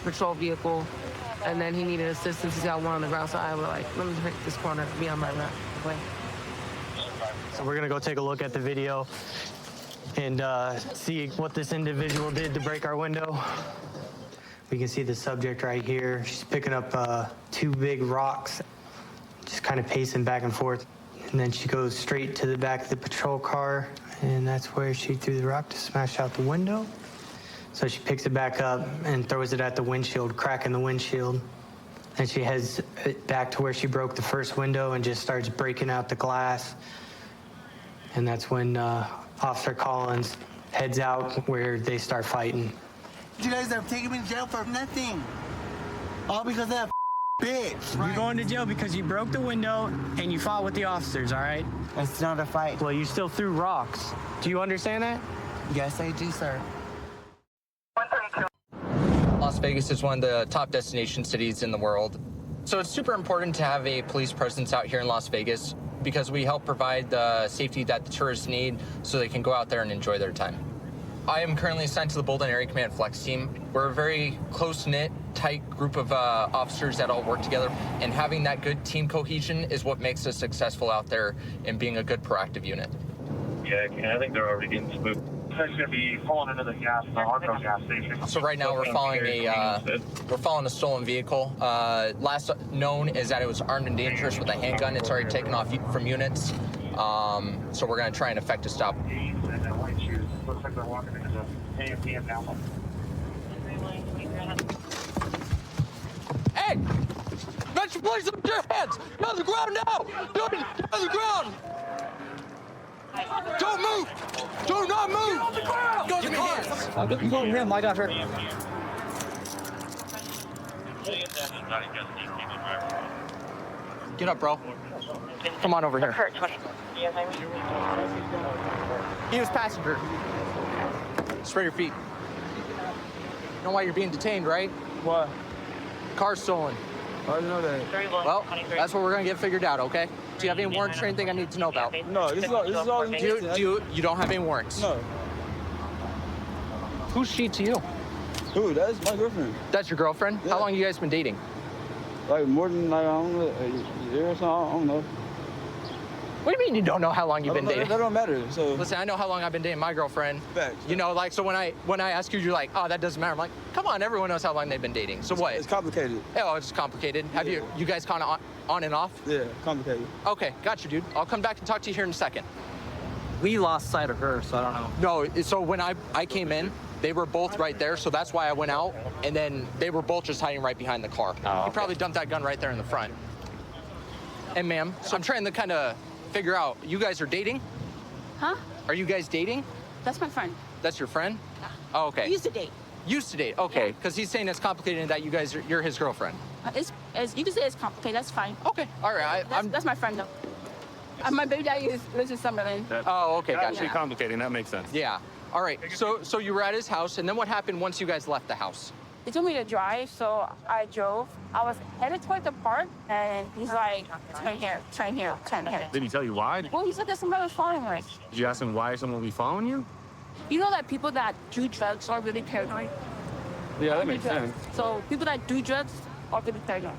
patrol vehicle. And then he needed assistance. He's got one on the ground. So I was like, let me hit this corner, be on my way. So we're gonna go take a look at the video and see what this individual did to break our window. We can see the subject right here. She's picking up 2 big rocks, just kind of pacing back and forth. And then she goes straight to the back of the patrol car, and that's where she threw the rock to smash out the window. So she picks it back up and throws it at the windshield, cracking the windshield. And she heads back to where she broke the first window and just starts breaking out the glass. And that's when Officer Collins heads out where they start fighting. You guys are taking me to jail for nothing. All because of that bitch. You're going to jail because you broke the window and you fought with the officers, all right? It's not a fight. Well, you still threw rocks. Do you understand that? Yes, I do, sir. Las Vegas is one of the top destination cities in the world. So it's super important to have a police presence out here in Las Vegas because we help provide the safety that the tourists need so they can go out there and enjoy their time. I am currently assigned to the Bolden Area Command Flex Team. We're a very close-knit, tight group of officers that all work together, and having that good team cohesion is what makes us successful out there in being a good proactive unit. Yeah, and I think they're already getting spooked. They're going to be pulling into the Harco gas station. So right now we're following a stolen vehicle. Last known is that it was armed and dangerous with a handgun. It's already taken off from units. So we're going to try and effect a stop. Looks like they're walking into the AMPM now. Hey! Metro Police, up your hands! Get on the ground now! Get on the ground! Don't move! Do not move! Get on the ground! Give me hands! I'll get him. I got her. Get up, bro. Come on over here. He was passenger. Spread your feet. You know why you're being detained, right? What? Car's stolen. I didn't know that. Well, that's what we're gonna get figured out, okay? Do you have any warrants or anything I need to know about? No, this is all. You don't have any warrants? No. Who's she to you? Who? That's my girlfriend. That's your girlfriend? Yeah. How long you guys been dating? Like more than like I don't know, a year or something. I don't know. What do you mean you don't know how long you've been dating? That don't matter. So listen, I know how long I've been dating my girlfriend. Facts. You know, like so when I ask you, you're like, oh, that doesn't matter. I'm like, come on, everyone knows how long they've been dating. So what? It's complicated. Oh, it's complicated. Have you guys kind of on and off? Yeah, complicated. Okay, gotcha, dude. I'll come back and talk to you here in a second. We lost sight of her, so I don't know. No, so when I came in, they were both right there, so that's why I went out, and then they were both just hiding right behind the car. Oh, okay. He probably dumped that gun right there in the front. And ma'am, so I'm trying to kind of figure out, you guys are dating? Huh? Are you guys dating? That's my friend. That's your friend? Yeah. Oh, okay. We used to date. Used to date, okay. Because he's saying it's complicated and that you're his girlfriend. You can say it's complicated, that's fine. Okay, all right. That's my friend, though. My baby daddy lives in Summerlin. Oh, okay, That's gotcha. actually complicating, that makes sense. Yeah. All right. So you were at his house, and then what happened once you guys left the house? He told me to drive, so I drove. I was headed toward the park, and he's like, turn here, turn here, turn here. Did he tell you why? Well, he said there's somebody following me. Did you ask him why someone would be following you? You know that people that do drugs are really paranoid? Yeah, that makes sense. So people that do drugs are really paranoid.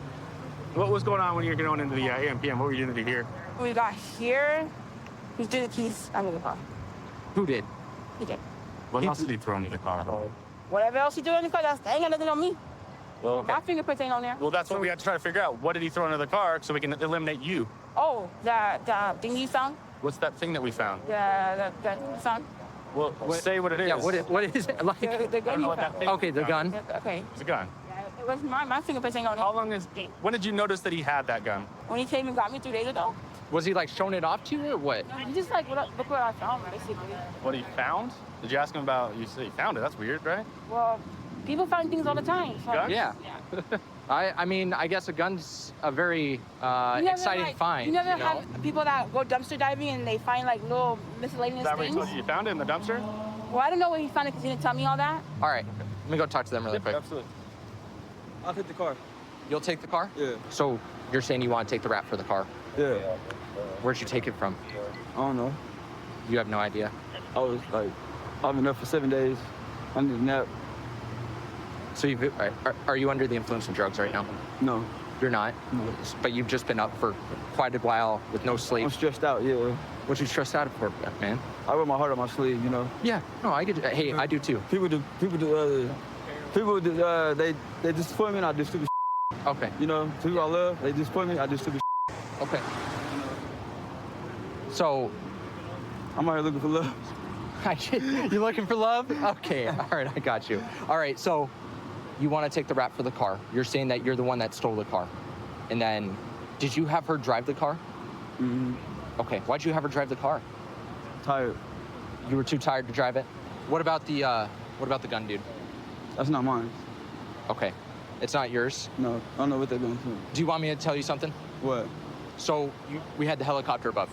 What was going on when you were going into the AM PM? What were you doing to here? When we got here, he threw the keys under the car. Who did? He did. What else did he throw into the car? Whatever else he did in the car, that ain't got nothing on me. Well, My fingerprints ain't on there. well, that's what we had to try to figure out. What did he throw into the car so we can eliminate you? Oh, the thing he found? What's that thing that we found? The he found? Well, say what it is. Yeah, what is it? Like, The gun he found. okay, the gun. Okay. It's a gun. It was my fingerprints ain't on it. How long is? When did you notice that he had that gun? When he came and got me 2 days ago. Was he like showing it off to you or what? He just like, look what I found, basically. What he found? Did you ask him about? You said he found it. That's weird, right? Well, people find things all the time. So. Guns? Yeah. I mean, I guess a gun's a very exciting find. You never have people that go dumpster diving and they find like little miscellaneous Is that what he things? told you? You found it in the dumpster? Well, I don't know where he found it because he didn't tell me all that. All right, let me go talk to them really quick. Absolutely. I'll take the car. You'll take the car? Yeah. So you're saying you want to take the rap for the car? Yeah. Where'd you take it from? I don't know. You have no idea? I was like, I've been up for 7 days. I need a nap. So are you under the influence of drugs right now? No. You're not? No. But you've just been up for quite a while with no sleep. I'm stressed out, yeah. What you stressed out for, man? I wear my heart on my sleeve, you know. Yeah. No, I get. Hey, I do too. People they disappoint me and I do stupid shit. Okay. You know, people I love, they disappoint me, I do stupid shit. Okay. So, I'm out here looking for love. You looking for love? Okay. All right, I got you. All right, so you want to take the rap for the car. You're saying that you're the one that stole the car. And then, did you have her drive the car? Mm-hmm. Okay, why'd you have her drive the car? Tired. You were too tired to drive it? What about the gun, dude? That's not mine. Okay. It's not yours? No, I don't know what they're going to do. Do you want me to tell you something? What? So, we had the helicopter above.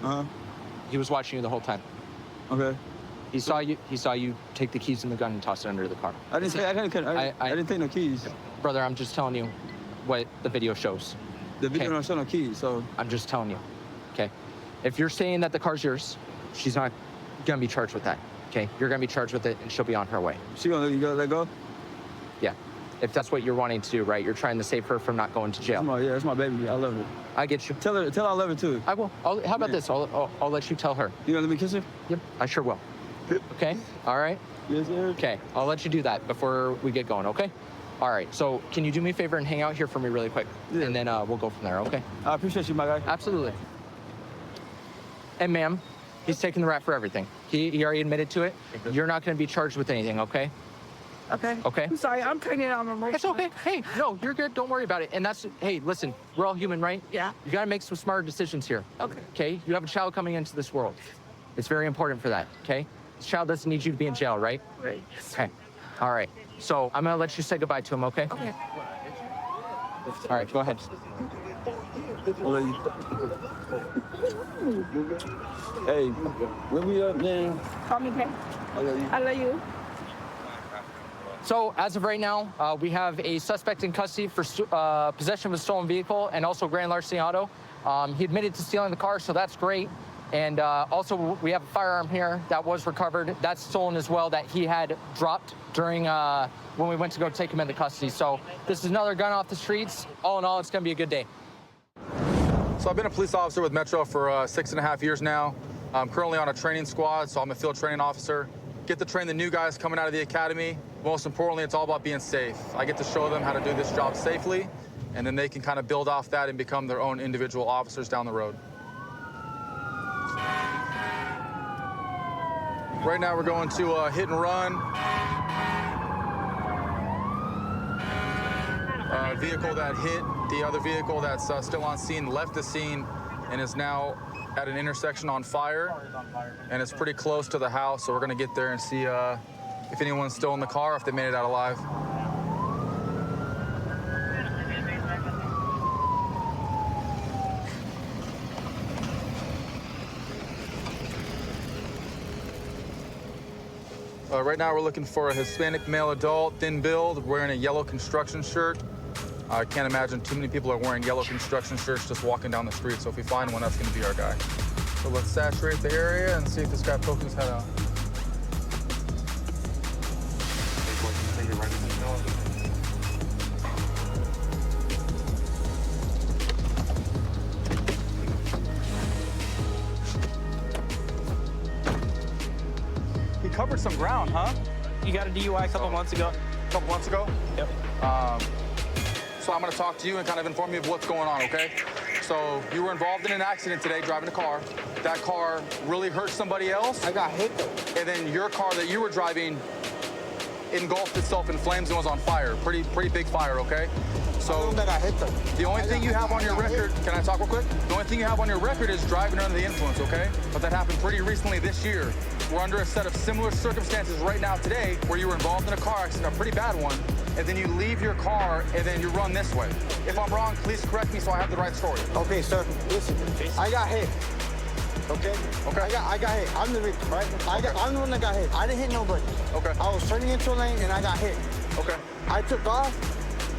Uh-huh. He was watching you the whole time. Okay. He saw you take the keys and the gun and toss it under the car. I didn't take no keys. Brother, I'm just telling you what the video shows. The video don't show no keys, so. I'm just telling you, okay? If you're saying that the car's yours, she's not gonna be charged with that, okay? You're gonna be charged with it and she'll be on her way. She gonna let that go? Yeah. If that's what you're wanting to do, right? You're trying to save her from not going to jail. That's my baby. I love her. I get you. Tell her I love her too. I will. How about this? I'll let you tell her. You gonna let me kiss her? Yep, I sure will. Okay? All right? Yes, sir. Okay, I'll let you do that before we get going, okay? All right, so can you do me a favor and hang out here for me really quick? Yeah. And then we'll go from there, okay? I appreciate you, my guy. Absolutely. And ma'am, he's taking the rap for everything. He already admitted to it. You're not gonna be charged with anything, okay? Okay. Okay. I'm sorry. I'm pregnant on emotional. It's okay. Hey, no, you're good. Don't worry about it. And hey, listen, we're all human, right? Yeah. You gotta make some smarter decisions here. Okay. Okay? You have a child coming into this world. It's very important for that, okay? This child doesn't need you to be in jail, right? Right. Okay. All right. So I'm gonna let you say goodbye to him, okay? Okay. All right, go ahead. Hey, where we up, man? Call me, okay? I love you. I love you. So as of right now, we have a suspect in custody for possession of a stolen vehicle and also grand larceny auto. He admitted to stealing the car, so that's great. And also, we have a firearm here that was recovered. That's stolen as well, that he had dropped during when we went to go take him into custody. So this is another gun off the streets. All in all, it's going to be a good day. So I've been a police officer with Metro for 6.5 years now. I'm currently on a training squad, so I'm a field training officer. Get to train the new guys coming out of the academy. Most importantly, it's all about being safe. I get to show them how to do this job safely, and then they can kind of build off that and become their own individual officers down the road. Right now, we're going to hit and run. Vehicle that hit the other vehicle that's still on scene left the scene and is now at an intersection on fire. And it's pretty close to the house, so we're going to get there and see if anyone's still in the car, if they made it out alive. Right now we're looking for a Hispanic male adult, thin build, wearing a yellow construction shirt. I can't imagine too many people are wearing yellow construction shirts just walking down the street, so if we find one, that's gonna be our guy. So let's saturate the area and see if this guy poked his head out. He covered some ground, huh? You got a DUI a couple months ago. A couple months ago? Yep. So I'm gonna talk to you and kind of inform you of what's going on, okay? So you were involved in an accident today driving a car. That car really hurt somebody else. I got hit. And then your car that you were driving engulfed itself in flames and was on fire. Pretty big fire, okay? So that I hit them. The only thing you have on your record, can I talk real quick? The only thing you have on your record is driving under the influence, okay? But that happened pretty recently this year. We're under a set of similar circumstances right now today where you were involved in a car accident, a pretty bad one, and then you leave your car and then you run this way. If I'm wrong, please correct me so I have the right story. Okay, sir, listen, I got hit. Okay? Okay. I got hit. I'm the victim, right? I'm the one that got hit. I didn't hit nobody. Okay. I was turning into a lane and I got hit. Okay. I took off.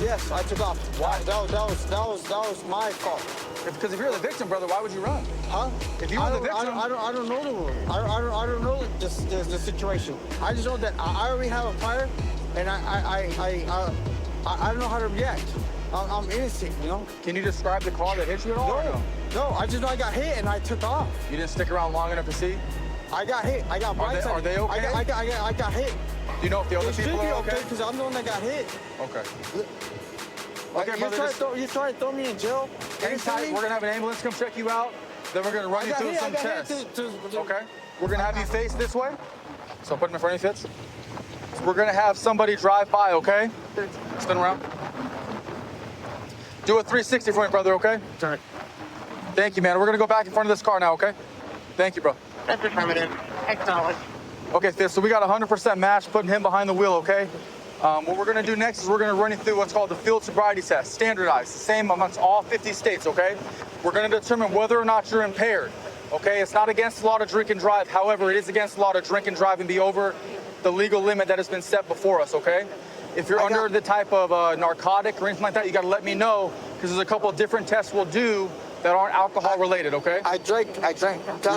Yes, I took off. Why? That was my fault. Because if you're the victim, brother, why would you run? Huh? If you were the victim, I don't know the rule. I don't know the situation. I just know that I already have a fire, and I don't know how to react. I'm innocent, you know. Can you describe the car that hit you at all? No. I just know I got hit and I took off. You didn't stick around long enough to see? I got hit. I got blindsided. Are they okay? I got hit. Do you know if the other people are okay? Because I'm the one that got hit. Okay. Okay, you trying to throw me in jail? Hang tight. We're gonna have an ambulance come check you out. Then we're gonna run you through some tests. Okay. We're gonna have you face this way. So put him in front of you, Fitz. So we're gonna have somebody drive by, okay? Spin around. Do a 360 for me, brother, okay? Sorry. Thank you, man. We're gonna go back in front of this car now, okay? Thank you, bro. That's affirmative. Acknowledge. Okay, Fitz, so we got 100% match, putting him behind the wheel, okay? What we're gonna do next is we're gonna run you through what's called the field sobriety test, standardized, the same amongst all 50 states, okay? We're gonna determine whether or not you're impaired, okay? It's not against the law to drink and drive. However, it is against the law to drink and drive and be over the legal limit that has been set before us, okay? If you're under the type of narcotic or anything like that, you gotta let me know, because there's a couple of different tests we'll do that aren't alcohol related, okay? I drank. You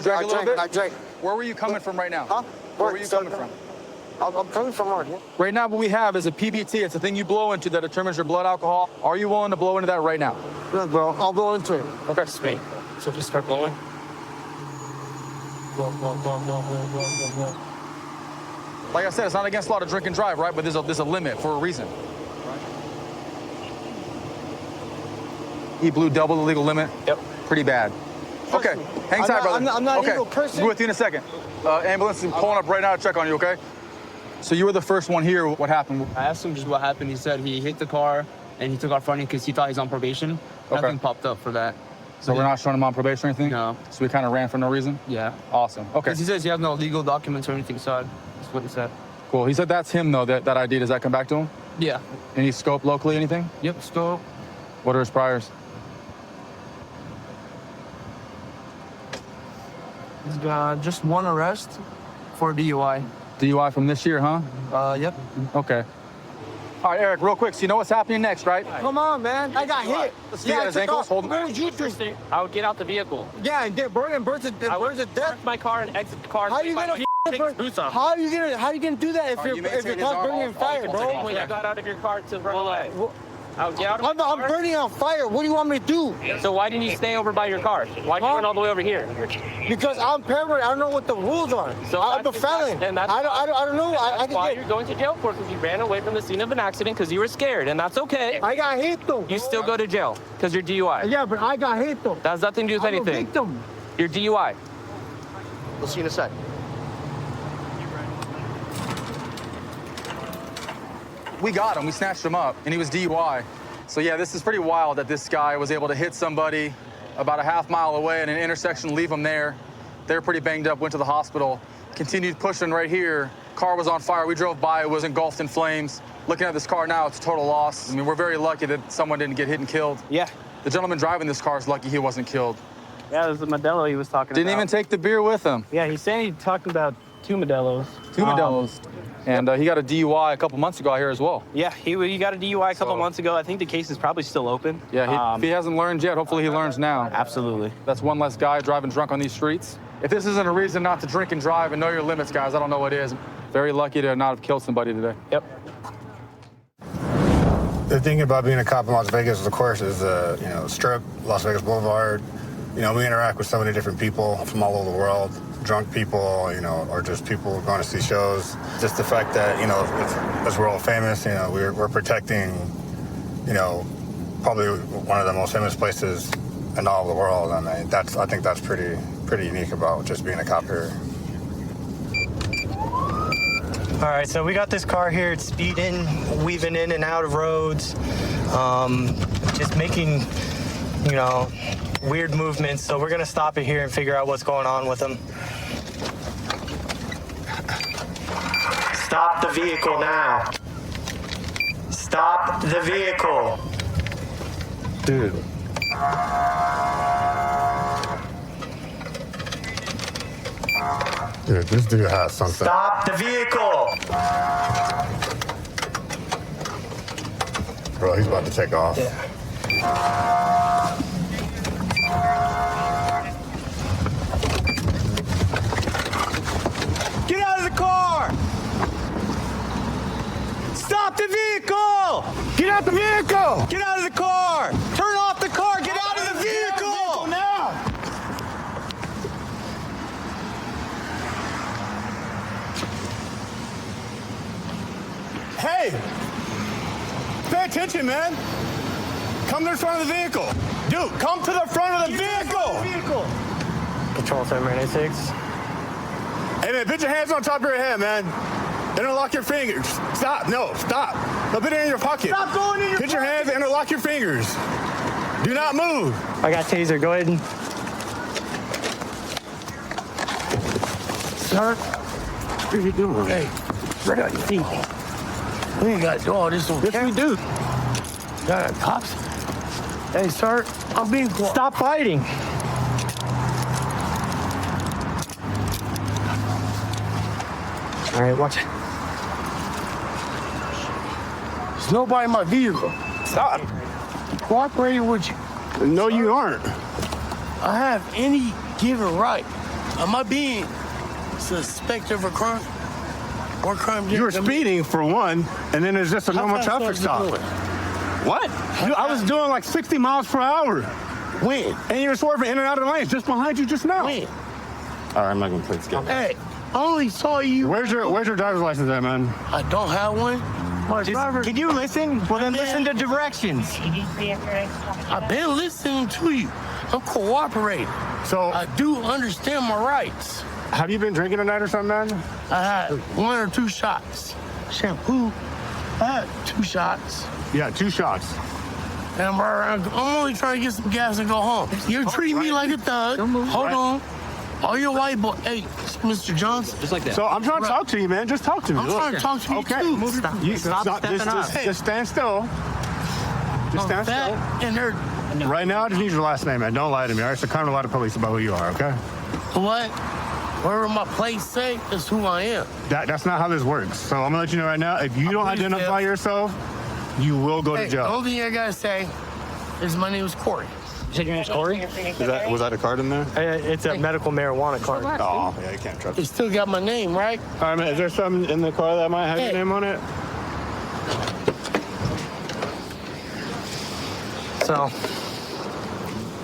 drank a little bit? I drank. Where were you coming from right now? Huh? Where were you coming from? I'm coming from work. Right now, what we have is a PBT. It's a thing you blow into that determines your blood alcohol. Are you willing to blow into that right now? Look, bro, I'll blow into it. Okay. Sweet. So just start blowing. Blow. Like I said, it's not against the law to drink and drive, right? But there's a limit for a reason. He blew double the legal limit. Yep. Pretty bad. Okay. Hang tight, brother. I'm not okay. an evil person. Be with you in a second. Ambulance is pulling up right now to check on you, okay? So you were the first one here. What happened? I asked him just what happened. He said he hit the car and he took off running because he thought he was on probation. Okay. Nothing popped up for that. So we're not showing him on probation or anything? No. So we kind of ran for no reason? Yeah. Awesome. Okay. He says he has no legal documents or anything, so that's what he said. Cool. He said that's him, though, that ID. Does that come back to him? Yeah. Any scope locally, anything? Yep, scope. What are his priors? He's got just one arrest for DUI. DUI from this year, huh? Yep. Okay. All right, Eric, real quick. So you know what's happening next, right? Come on, man. I got hit. Let's see his ankles. Hold him. What would you do? I would get out the vehicle. Yeah, and burn to death. My car and exit the car. How are you gonna take his boots off? How are you gonna do that if your car's burning on fire, bro? When I got out of your car to run away. I would get out of I'm burning on fire. What do you want me to do? So why didn't you stay over by your car? Why'd you run all the way over here? Because I'm paranoid. I don't know what the rules are. So I'm a felon. And that's I don't know. That's why you're going to jail for, because you ran away from the scene of an accident because you were scared, and that's okay. I got hit though. You still go to jail because you're DUI. Yeah, but I got hit though. That has nothing to do with I'm anything. a victim. You're DUI. We'll see you in a sec. We got him. We snatched him up, and he was DUI. So yeah, this is pretty wild that this guy was able to hit somebody about a half mile away in an intersection, leave them there. They're pretty banged up, went to the hospital, continued pushing right here. Car was on fire. We drove by, it was engulfed in flames. Looking at this car now, it's a total loss. I mean, we're very lucky that someone didn't get hit and killed. Yeah. The gentleman driving this car is lucky he wasn't killed. Yeah, it was the Modelo he was talking about. Didn't even take the beer with him. Yeah, he's saying he talked about 2 Modelos. 2 Modelos. And he got a DUI a couple months ago out here as well. Yeah, he got a DUI a couple months ago. I think the case is probably still open. Yeah, if he hasn't learned yet, hopefully he learns now. Absolutely. That's one less guy driving drunk on these streets. If this isn't a reason not to drink and drive and know your limits, guys, I don't know what is. Very lucky to not have killed somebody today. Yep. The thing about being a cop in Las Vegas, of course, is Strip, Las Vegas Boulevard. We interact with so many different people from all over the world. Drunk people, or just people going to see shows. Just the fact that, as we're all famous, we're protecting, probably one of the most famous places in all of the world. I mean, I think that's pretty unique about just being a cop here. All right, so we got this car here. It's speeding, weaving in and out of roads, just making, weird movements. So we're gonna stop it here and figure out what's going on with him. Stop the vehicle now. Stop the vehicle. Dude. Dude, this dude has something. Stop the vehicle. Bro, he's about to take off. Get out of the car! Stop the vehicle! Get out the vehicle! Get out of the car! Turn off the car! Get out of the vehicle! Now! Hey! Pay attention, man! Come to the front of the vehicle! Dude, come to the front of the vehicle! Control 796. Hey, man, put your hands on top of your head, man. Interlock your fingers. Stop. No, stop. No, put it in your pocket. Stop going in your Put your hands, interlock your fingers. Do not move. I got taser. Go ahead and. Sir, what are you doing? Hey, right on your feet. We ain't got to do all this on camera. Yes, we do. Got cops. Hey, sir, I'm being quiet. Stop fighting. All right, watch it. There's nobody in my vehicle. Stop. Cooperating with you. No, you aren't. I have any given right. Am I being suspected of a crime? What crime did You were speeding for one, and then there's just a normal traffic stop. What? Dude, I was doing like 60 miles per hour. When? And you were swerving in and out of the lanes just behind you just now. When? All right, I'm not gonna play this game. Hey, I only saw you. Where's your driver's license at, man? I don't have one. My driver. Can you listen? Well, then listen to directions. I've been listening to you. I'm cooperating. So I do understand my rights. Have you been drinking tonight or something, man? I had 1 or 2 shots. Shampoo. I had 2 shots. Yeah, 2 shots. And I'm only trying to get some gas and go home. You're treating me like a thug. Hold on. All your white boy. Hey, Mr. Johnson. Just like that. So I'm trying to talk to you, man. Just talk to me. I'm trying to talk to you Okay. too. Just stand still. Just stand still. And they're Right now, I just need your last name, man. Don't lie to me, all right? So come to a lot of police about who you are, okay? what? Whatever my place say is who I am. That's not how this works. So I'm gonna let you know right now, if you don't identify yourself, you will go to The jail. only thing I gotta say is my name is Corey. You said your name's Corey? Was that a card in there? It's a medical marijuana card. Oh, yeah, you can't trust It still got my name, right? All right, man, is there something in the car that might have your name on it? So,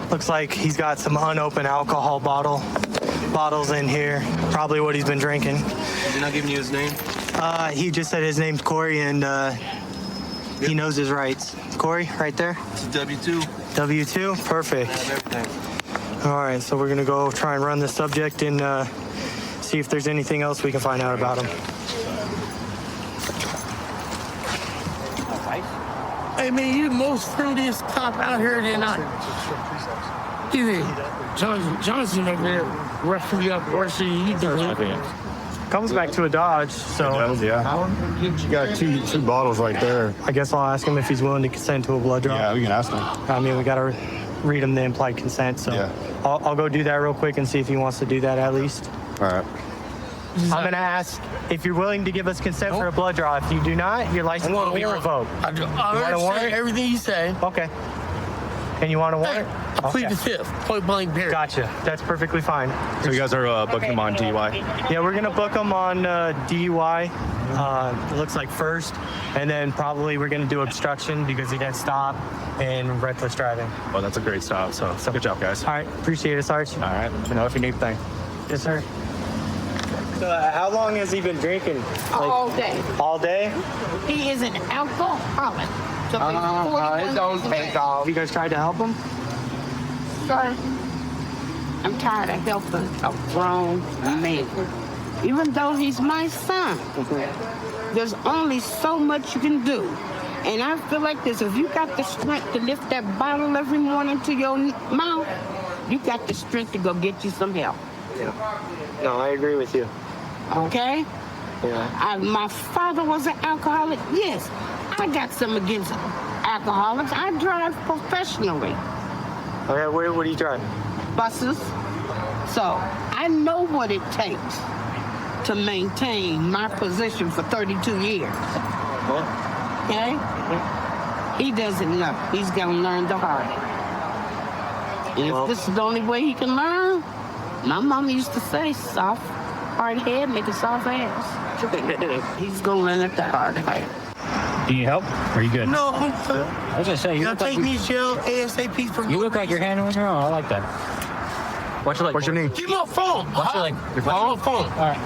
looks like he's got some unopened alcohol bottles in here. Probably what he's been drinking. Is he not giving you his name? He just said his name's Corey and he knows his rights. Corey, right there? It's a W-2. W-2? Perfect. I have everything. All right, so we're gonna go try and run the subject and see if there's anything else we can find out about him. Hey man, you the most friendliest cop out here tonight. Johnson over there roughing you up worse than you do. Comes back to a Dodge, so. It does, yeah. You got two bottles right there. I guess I'll ask him if he's willing to consent to a blood draw. Yeah, we can ask him. I mean, we gotta read him the implied consent, so Yeah. I'll go do that real quick and see if he wants to do that at least. All right. I'm going to ask if you're willing to give us consent for a blood draw. If you do not, your license will be revoked. I understand everything you say. Okay. And you want a warrant? I plead the fifth. Point blank period. Gotcha. That's perfectly fine. So you guys are booking him on DUI? Yeah, we're going to book him on DUI. It looks like first. And then probably we're going to do obstruction because he didn't stop and reckless driving. Oh, that's a great stop. So good job, guys. All right. Appreciate it, Sarge. All right. Let me know if you need anything. Yes, sir. So how long has he been drinking? All day. All day? He is an alcoholic. So don't take off. You guys tried to help him? Sir, I'm tired of helping a grown man. Even though he's my son, there's only so much you can do. And I feel like this, if you got the strength to lift that bottle every morning to your mouth, you got the strength to go get you some help. Yeah. No, I agree with you. Okay? Yeah. My father was an alcoholic. Yes, I got some against alcoholics. I drive professionally. Okay, what do you drive? Buses. So I know what it takes to maintain my position for 32 years. Okay? He doesn't know. He's gonna learn the hard way. If this is the only way he can learn, my mom used to say, soft, hard head, make a soft ass. He's gonna learn it the hard way. Do you need help? Or are you good? No, I was gonna say, you look take like me to jail ASAP for you look like you're handling your own. I like that. What's your name? Give me my phone. What's your phone? phone? All right.